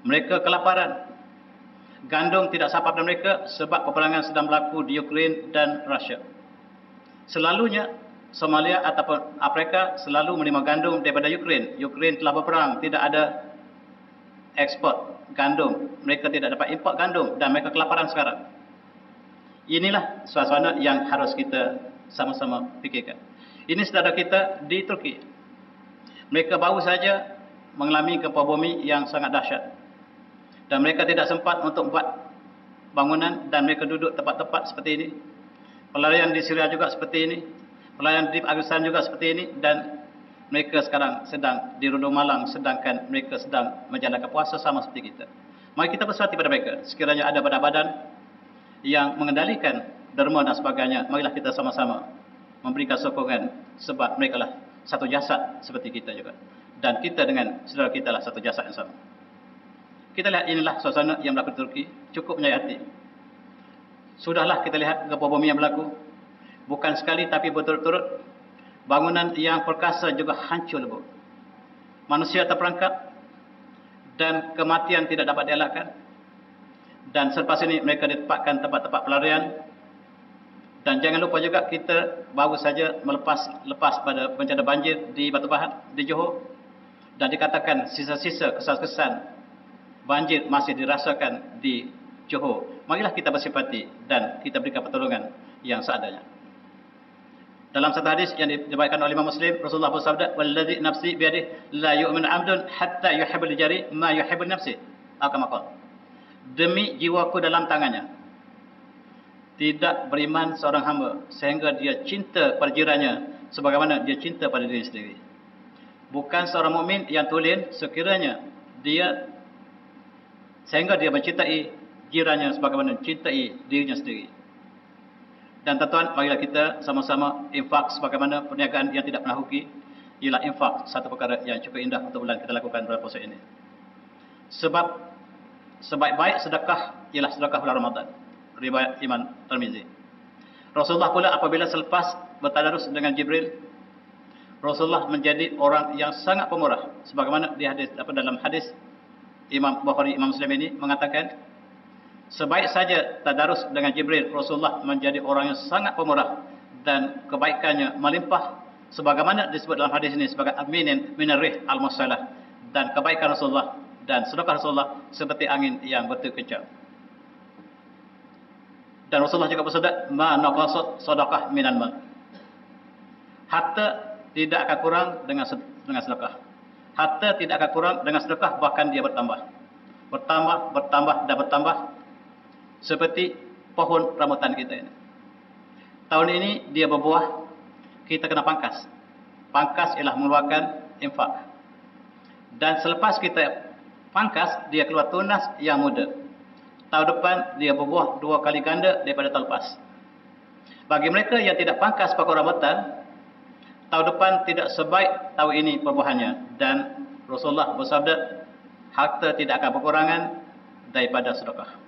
Mereka kelaparan. Gandum tidak sampai pada mereka sebab peperangan sedang berlaku di Ukraine dan Rusia. Selalunya Somalia ataupun Afrika selalu menerima gandum daripada Ukraine. Ukraine telah berperang, tidak ada ekspor gandum. Mereka tidak dapat import gandum dan mereka kelaparan sekarang. Inilah suasana yang harus kita sama-sama fikirkan. Ini saudara kita di Turki. Mereka baru saja mengalami gempa bumi yang sangat dahsyat. Dan mereka tidak sempat untuk buat bangunan dan mereka duduk tempat-tempat seperti ini. Pelarian di Syria juga seperti ini. Pelarian di Afghanistan juga seperti ini. Dan mereka sekarang sedang di Rundung Malang sedangkan mereka sedang menjalankan puasa sama seperti kita. Mari kita bersatu pada mereka. Sekiranya ada badan-badan yang mengendalikan derma dan sebagainya, marilah kita sama-sama memberikan sokongan sebab mereka lah satu jasad seperti kita juga. Dan kita dengan saudara kita lah satu jasad yang sama. Kita lihat inilah suasana yang berlaku di Turki. Cukup menyayati. Sudahlah kita lihat gempa bumi yang berlaku. Bukan sekali tapi berturut-turut. Bangunan yang perkasa juga hancur lebur. Manusia terperangkap. Dan kematian tidak dapat dielakkan. Dan selepas ini mereka ditempatkan tempat-tempat pelarian. Dan jangan lupa juga kita baru saja lepas pada bencana banjir di Batu Pahat, di Johor. Dan dikatakan sisa-sisa kesan-kesan banjir masih dirasakan di Johor. Marilah kita bersempati dan kita berikan pertolongan yang seadanya. Dalam satu hadis yang diriwayatkan oleh Imam Muslim, Rasulullah bersabda, "Wallazi nafsi biyadihi la yu'minu 'abdun hatta yuhibbu li jari ma yuhibbu nafsi." Kama qala. Demi jiwaku dalam tangannya, tidak beriman seorang hamba sehingga dia cinta pada jirannya sebagaimana dia cinta pada diri sendiri. Bukan seorang mukmin yang tulen sekiranya dia sehingga dia mencintai jirannya sebagaimana mencintai dirinya sendiri. Dan tuan-tuan, marilah kita sama-sama infak sebagaimana perniagaan yang tidak pernah rugi. Ialah infak satu perkara yang cukup indah untuk bulan kita lakukan bulan puasa ini. Sebab sebaik-baik sedekah ialah sedekah bulan Ramadan. Riwayat Imam Tirmizi. Rasulullah pula apabila selepas bertadarus dengan Jibril, Rasulullah menjadi orang yang sangat pemurah. Sebagaimana di hadis dalam hadis Imam Bukhari, Imam Muslim ini mengatakan, sebaik saja tadarus dengan Jibril, Rasulullah menjadi orang yang sangat pemurah dan kebaikannya melimpah sebagaimana disebut dalam hadis ini sebagai aminin minarih al-musalah. Dan kebaikan Rasulullah dan sedekah Rasulullah seperti angin yang bertiup kencang. Dan Rasulullah juga bersabda, "Ma naqasat sedekah minan mal." Harta tidak akan kurang dengan sedekah. Harta tidak akan kurang dengan sedekah, bahkan dia bertambah. Bertambah, bertambah dan bertambah. Seperti pohon rambutan kita ini. Tahun ini dia berbuah, kita kena pangkas. Pangkas ialah mengeluarkan infak. Dan selepas kita pangkas, dia keluar tunas yang muda. Tahun depan dia berbuah 2 kali ganda daripada tahun lepas. Bagi mereka yang tidak pangkas pokok rambutan, tahun depan tidak sebaik tahun ini perbuahannya. Dan Rasulullah bersabda, harta tidak akan berkurangan daripada sedekah.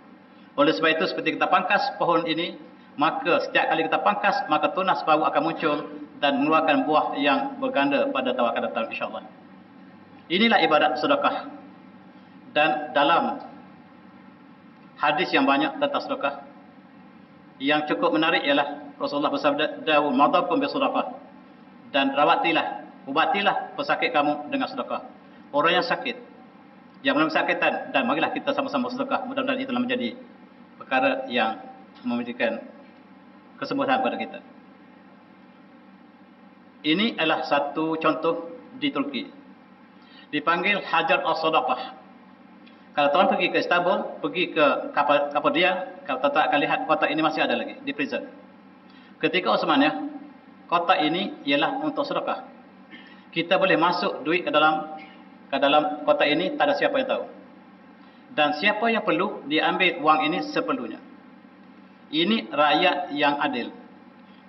Oleh sebab itu, seperti kita pangkas pohon ini, maka setiap kali kita pangkas, maka tunas baru akan muncul dan mengeluarkan buah yang berganda pada tahun akan datang, insyaAllah. Inilah ibadat sedekah. Dan dalam hadis yang banyak tentang sedekah, yang cukup menarik ialah Rasulullah bersabda, "Dawu madakum bisedekah." Dan rawatilah, ubatilah pesakit kamu dengan sedekah. Orang yang sakit, yang belum kesakitan, dan marilah kita sama-sama sedekah. Mudah-mudahan itulah menjadi perkara yang memberikan kesembuhan kepada kita. Ini adalah satu contoh di Turki. Dipanggil Hajar al-Sadaqah. Kalau tuan pergi ke Istanbul, pergi ke Kapadia, kalau tuan akan lihat kota ini masih ada lagi di prison. Ketika Osmaniyah, kota ini ialah untuk sedekah. Kita boleh masuk duit ke dalam kota ini, tak ada siapa yang tahu. Dan siapa yang perlu, diambil wang ini seperlunya. Ini rakyat yang adil.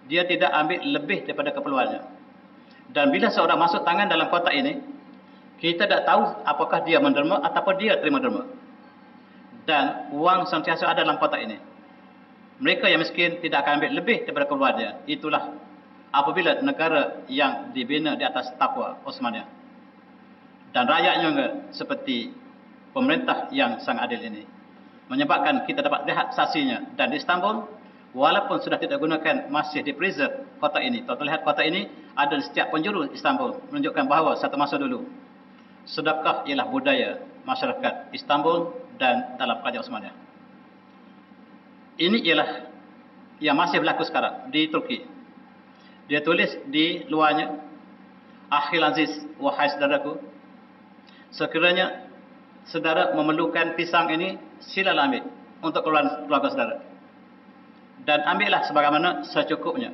Dia tidak ambil lebih daripada keperluannya. Dan bila seorang masuk tangan dalam kotak ini, kita tak tahu apakah dia menderma ataupun dia terima derma. Dan wang sentiasa ada dalam kotak ini. Mereka yang miskin tidak akan ambil lebih daripada keperluannya. Itulah apabila negara yang dibina di atas takwa Osmaniyah. Dan rakyatnya juga seperti pemerintah yang sangat adil ini. Menyebabkan kita dapat lihat saksinya. Dan di Istanbul, walaupun sudah tidak gunakan, masih di preserve kota ini. Tuan lihat kota ini ada di setiap penjuru Istanbul. Menunjukkan bahawa satu masa dulu, sedekah ialah budaya masyarakat Istanbul dan dalam kerajaan Osmaniyah. Ini ialah yang masih berlaku sekarang di Turki. Dia tulis di luarnya, "Akhil Aziz, wahai saudaraku, sekiranya saudara memerlukan pisang ini, silalah ambil untuk keluarga saudara. Dan ambillah sebagaimana secukupnya.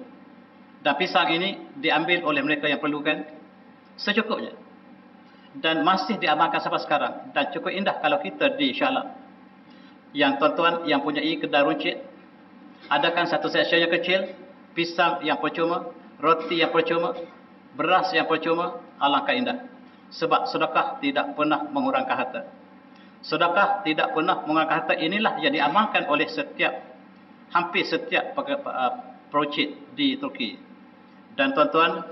Dan pisang ini diambil oleh mereka yang perlukan secukupnya. Dan masih diamalkan sampai sekarang. Dan cukup indah kalau kita di Shah Alam, yang tuan-tuan yang punya kedai runcit, adakan satu section yang kecil, pisang yang percuma, roti yang percuma, beras yang percuma, alangkah indah. Sebab sedekah tidak pernah mengurangkan harta. Sedekah tidak pernah mengurangkan harta. Inilah yang diamalkan oleh hampir setiap projek di Turki. Dan tuan-tuan,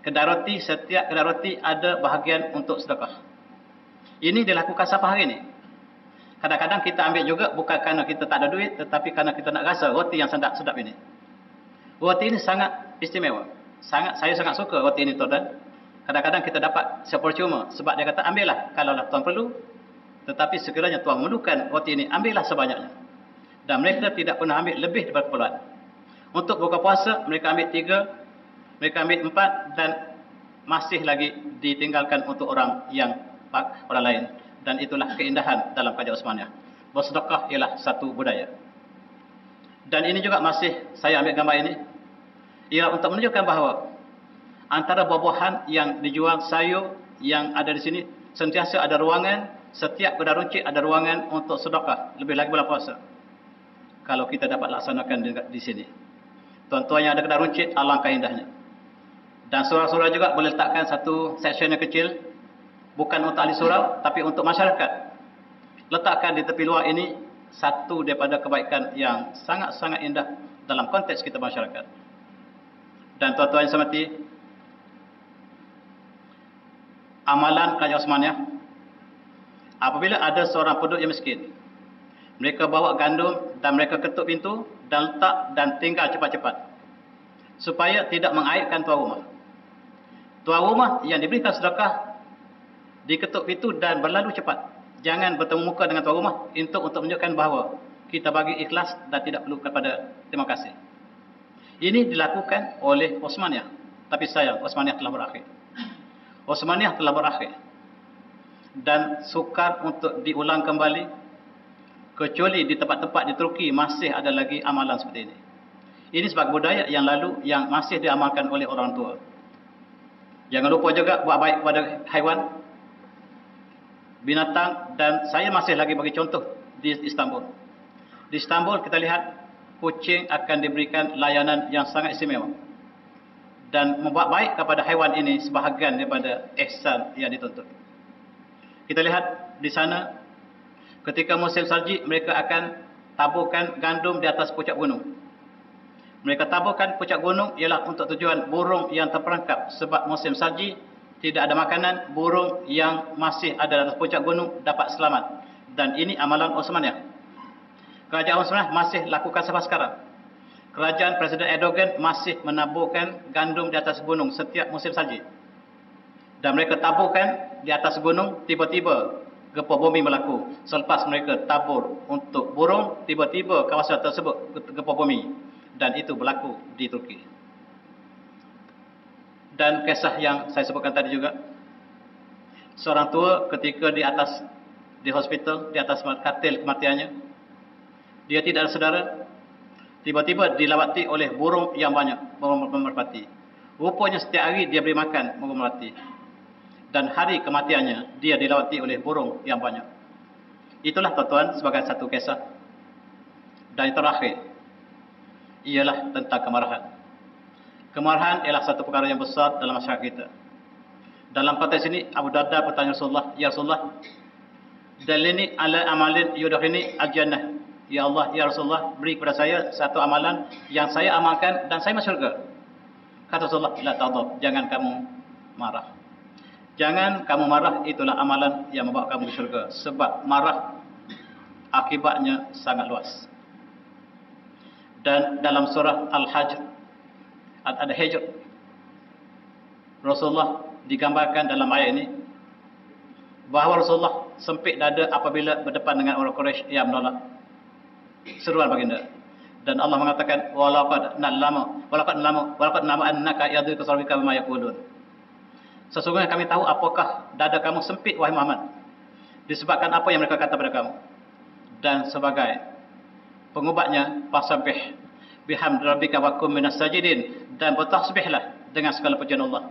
kedai roti, setiap kedai roti ada bahagian untuk sedekah. Ini dilakukan sampai hari ini. Kadang-kadang kita ambil juga bukan kerana kita tak ada duit, tetapi kerana kita nak rasa roti yang sedap ini. Roti ini sangat istimewa. Saya sangat suka roti ini, tuan-tuan. Kadang-kadang kita dapat sepercuma, sebab dia kata ambillah kalaulah tuan perlu, tetapi sekiranya tuan memerlukan roti ini, ambillah sebanyaknya. Dan mereka tidak pernah ambil lebih daripada keperluan. Untuk buka puasa, mereka ambil 3, mereka ambil 4, dan masih lagi ditinggalkan untuk orang lain. Dan itulah keindahan dalam kerajaan Osmaniyah. Bersedekah ialah satu budaya. Dan ini juga masih saya ambil gambar ini, ialah untuk menunjukkan bahawa antara buah-buahan yang dijual, sayur yang ada di sini, sentiasa ada ruangan, setiap kedai runcit ada ruangan untuk sedekah, lebih lagi bulan puasa. Kalau kita dapat laksanakan di sini. Tuan-tuan yang ada kedai runcit, alangkah indahnya. Dan surau-surau juga boleh letakkan satu section yang kecil, bukan untuk ahli surau, tapi untuk masyarakat. Letakkan di tepi luar ini satu daripada kebaikan yang sangat-sangat indah dalam konteks kita masyarakat. Dan tuan-tuan yang semati, amalan kerajaan Osmaniyah, apabila ada seorang penduduk yang miskin, mereka bawa gandum dan mereka ketuk pintu dan letak dan tinggal cepat-cepat, supaya tidak mengaibkan tuan rumah. Tuan rumah yang diberikan sedekah diketuk pintu dan berlalu cepat. Jangan bertemu muka dengan tuan rumah untuk menunjukkan bahawa kita bagi ikhlas dan tidak perlu kepada terima kasih. Ini dilakukan oleh Osmaniyah, tapi sayang Osmaniyah telah berakhir. Osmaniyah telah berakhir dan sukar untuk diulang kembali, kecuali di tempat-tempat di Turki masih ada lagi amalan seperti ini. Ini sebagai budaya yang lalu yang masih diamalkan oleh orang tua. Jangan lupa juga buat baik kepada haiwan, binatang, dan saya masih lagi bagi contoh di Istanbul. Di Istanbul kita lihat kucing akan diberikan layanan yang sangat istimewa. Dan membuat baik kepada haiwan ini sebahagian daripada ihsan yang dituntut. Kita lihat di sana, ketika musim salji, mereka akan taburkan gandum di atas puncak gunung. Mereka taburkan puncak gunung ialah untuk tujuan burung yang terperangkap. Sebab musim salji, tidak ada makanan, burung yang masih ada di atas puncak gunung dapat selamat. Dan ini amalan Osmaniyah. Kerajaan Osmaniyah masih lakukan sampai sekarang. Kerajaan Presiden Erdogan masih menaburkan gandum di atas gunung setiap musim salji. Dan mereka taburkan di atas gunung, tiba-tiba gempa bumi berlaku. Selepas mereka tabur untuk burung, tiba-tiba kawasan tersebut gempa bumi. Dan itu berlaku di Turki. Dan kisah yang saya sebutkan tadi juga, seorang tua ketika di hospital, di atas katil kematiannya, dia tidak ada saudara, tiba-tiba dilawati oleh burung yang banyak, burung merpati. Rupanya setiap hari dia beri makan burung merpati. Dan hari kematiannya, dia dilawati oleh burung yang banyak. Itulah tuan-tuan sebagai satu kisah. Dan yang terakhir, ialah tentang kemarahan. Kemarahan ialah satu perkara yang besar dalam masyarakat kita. Dalam konteks ini, Abu Darda bertanya Rasulullah, Ya Rasulullah, dalini ala amalin yudkhilni al-jannah. Ya Allah, Ya Rasulullah, beri kepada saya satu amalan yang saya amalkan dan saya masuk syurga. Kata Rasulullah, la taghdab, jangan kamu marah. Jangan kamu marah, itulah amalan yang membawa kamu ke syurga. Sebab marah akibatnya sangat luas. Dan dalam surah Al-Hajr, ada Hijr, Rasulullah digambarkan dalam ayat ini bahawa Rasulullah sempit dada apabila berdepan dengan orang Quraisy yang menolak seruan baginda. Dan Allah mengatakan walaqad na'lamu annaka yadhiqu sadruka bima yaqulun. Sesungguhnya kami tahu apakah dada kamu sempit wahai Muhammad disebabkan apa yang mereka kata pada kamu. Dan sebagai pengubatnya, fasabbih bihamdi rabbika wa kum minas sajidin, dan bertasbihlah dengan segala pujian Allah,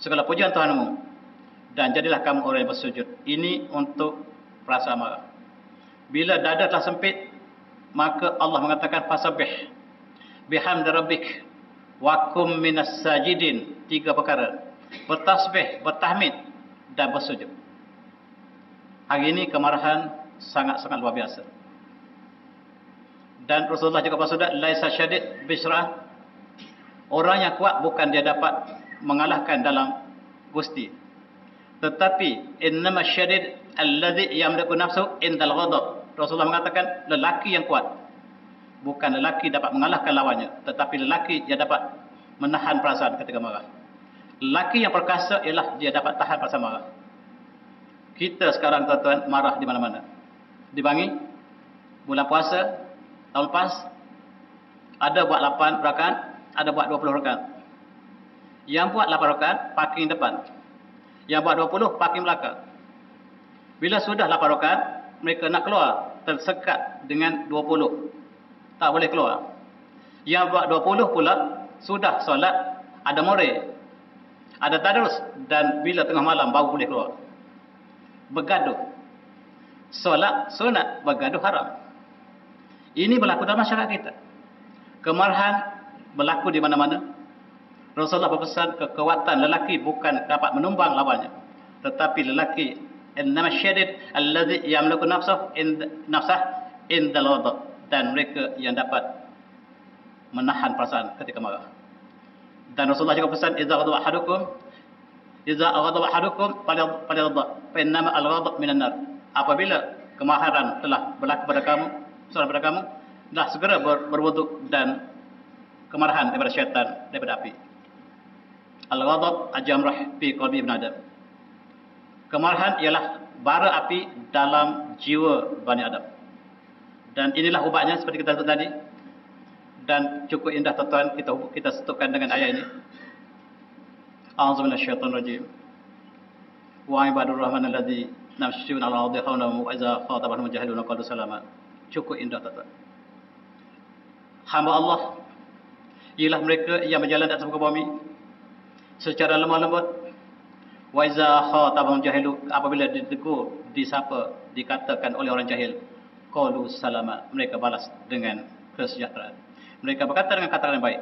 segala pujian Tuhanmu, dan jadilah kamu orang yang bersujud. Ini untuk perasaan marah. Bila dada telah sempit, maka Allah mengatakan fasabbih bihamdi rabbik wa kum minas sajidin. 3 perkara: bertasbih, bertahmid, dan bersujud. Hari ini kemarahan sangat-sangat luar biasa. Dan Rasulullah juga bersabda, laisa syadid bisrah. Orang yang kuat bukan dia dapat mengalahkan dalam gusti, tetapi innama syadid alladhi yamliku nafsu indal ghadab. Rasulullah mengatakan lelaki yang kuat bukan lelaki dapat mengalahkan lawannya, tetapi lelaki yang dapat menahan perasaan ketika marah. Lelaki yang perkasa ialah dia dapat tahan perasaan marah. Kita sekarang tuan-tuan marah di mana-mana. Di Bangi, bulan puasa tahun lepas, ada buat 8 rakaat, ada buat 20 rakaat. Yang buat 8 rakaat, parking depan. Yang buat 20, parking belakang. Bila sudah 8 rakaat, mereka nak keluar, tersekat dengan 20. Tak boleh keluar. Yang buat 20 pula, sudah solat, ada more, ada tadarus, dan bila tengah malam baru boleh keluar. Bergaduh. Solat sunat, bergaduh haram. Ini berlaku dalam masyarakat kita. Kemarahan berlaku di mana-mana. Rasulullah berpesan kekuatan lelaki bukan dapat menumbang lawannya, tetapi lelaki innama syadid alladhi yamliku nafsah indal ghadab, dan mereka yang dapat menahan perasaan ketika marah. Dan Rasulullah juga pesan idza ghadaba ahadukum falyaghdab fa innama al-ghadab minan nar. Apabila kemarahan telah berlaku pada kamu, seorang pada kamu, dah segera berwuduk, dan kemarahan daripada syaitan, daripada api. Al-ghadab ajamrah fi qalbi ibn Adam. Kemarahan ialah bara api dalam jiwa Bani Adam. Dan inilah ubatnya seperti kita sebut tadi. Dan cukup indah tuan-tuan kita setupkan dengan ayat ini. A'udzubillahi minasyaitonir rajim. Wa ibadur rahman alladzi yamshuna 'alal ardi hawlan wa idza khatabahum jahiluna qalu salama. Cukup indah tuan-tuan. Hamba Allah ialah mereka yang berjalan di atas muka bumi secara lemah lembut. Wa idza khatabahum jahilu, apabila ditegur, disapa, dikatakan oleh orang jahil, qalu salama, mereka balas dengan kesejahteraan. Mereka berkata dengan kata yang baik.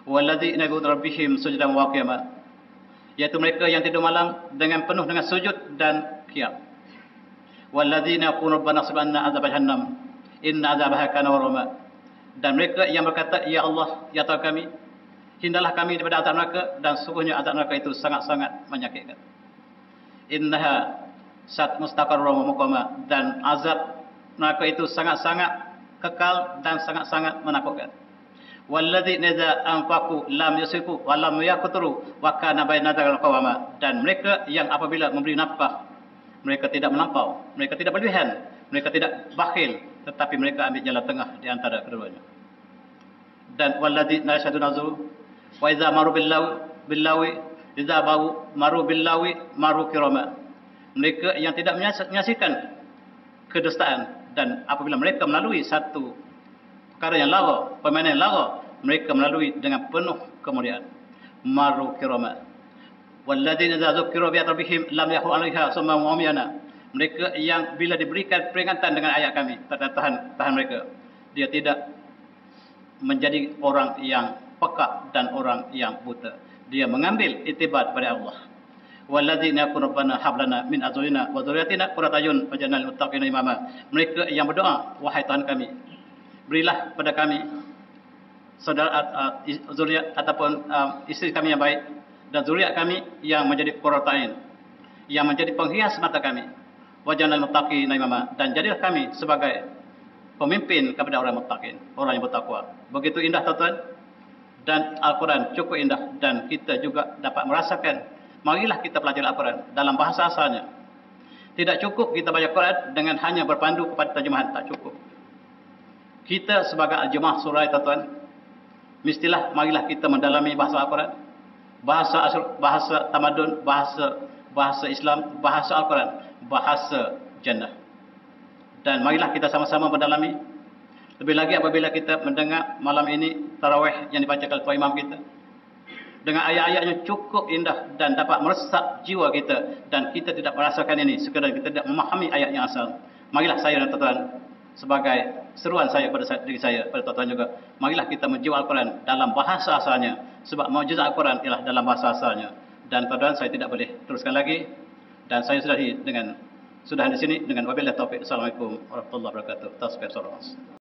Walladzina bi rabbihim sujudan wa qiyama, yaitu mereka yang tidur malam dengan penuh dengan sujud dan qiyam. Walladzina yaquluna rabbana subhana azab jahannam inna azabaha kana gharama, dan mereka yang berkata, ya Allah, ya Tuhan kami, hindarlah kami daripada azab neraka, dan sungguhnya azab neraka itu sangat-sangat menyakitkan. Innaha sat mustaqarrun wa muqama, dan azab neraka itu sangat-sangat kekal dan sangat-sangat menakutkan. Walladzina idza anfaqu lam yusrifu wa lam yaqturu wa kana baina dzalika qawama, dan mereka yang apabila memberi nafkah, mereka tidak melampau, mereka tidak berlebihan, mereka tidak bakhil, tetapi mereka ambil jalan tengah di antara keduanya. Dan walladzina yashhaduna zur wa idza maru billawi idza maru billawi maru kirama, mereka yang tidak menyaksikan kedustaan, dan apabila mereka melalui satu perkara yang lara, permainan yang lara, mereka melalui dengan penuh kemuliaan. Maru kirama. Walladzina idza dzukiru bi rabbihim lam yahu 'alaiha summa umyana, mereka yang bila diberikan peringatan dengan ayat kami, tahan mereka, dia tidak menjadi orang yang peka dan orang yang buta. Dia mengambil itibar pada Allah. Walladzina yaquluna rabbana hab lana min azwajina wa dhurriyyatina qurrata a'yun waj'alna lil muttaqina imama, mereka yang berdoa, wahai Tuhan kami, berilah pada kami saudara zuriat ataupun isteri kami yang baik, dan zuriat kami yang menjadi qurrata a'yun, yang menjadi penghias mata kami, waj'alna lil muttaqina imama, dan jadilah kami sebagai pemimpin kepada orang muttaqin, orang yang bertakwa. Begitu indah tuan-tuan, dan Al-Quran cukup indah, dan kita juga dapat merasakan. Marilah kita pelajari Al-Quran dalam bahasa asalnya. Tidak cukup kita baca Quran dengan hanya berpandu kepada terjemahan, tak cukup. Kita sebagai jemaah surah tuan-tuan, mestilah marilah kita mendalami bahasa Al-Quran, bahasa tamadun, bahasa Islam, bahasa Al-Quran, bahasa jannah. Dan marilah kita sama-sama mendalami. Lebih lagi apabila kita mendengar malam ini tarawih yang dibacakan oleh imam kita, dengan ayat-ayatnya cukup indah dan dapat meresap jiwa kita, dan kita tidak merasakan ini sekadar kita tidak memahami ayat yang asal. Marilah saya dan tuan-tuan, sebagai seruan saya pada diri saya, pada tuan-tuan juga, marilah kita menjiwa Al-Quran dalam bahasa asalnya, sebab mukjizat Al-Quran ialah dalam bahasa asalnya. Dan tuan-tuan, saya tidak boleh teruskan lagi, dan saya sudahi di sini dengan wabillahi taufiq. Assalamualaikum warahmatullahi wabarakatuh. Tasbih salam.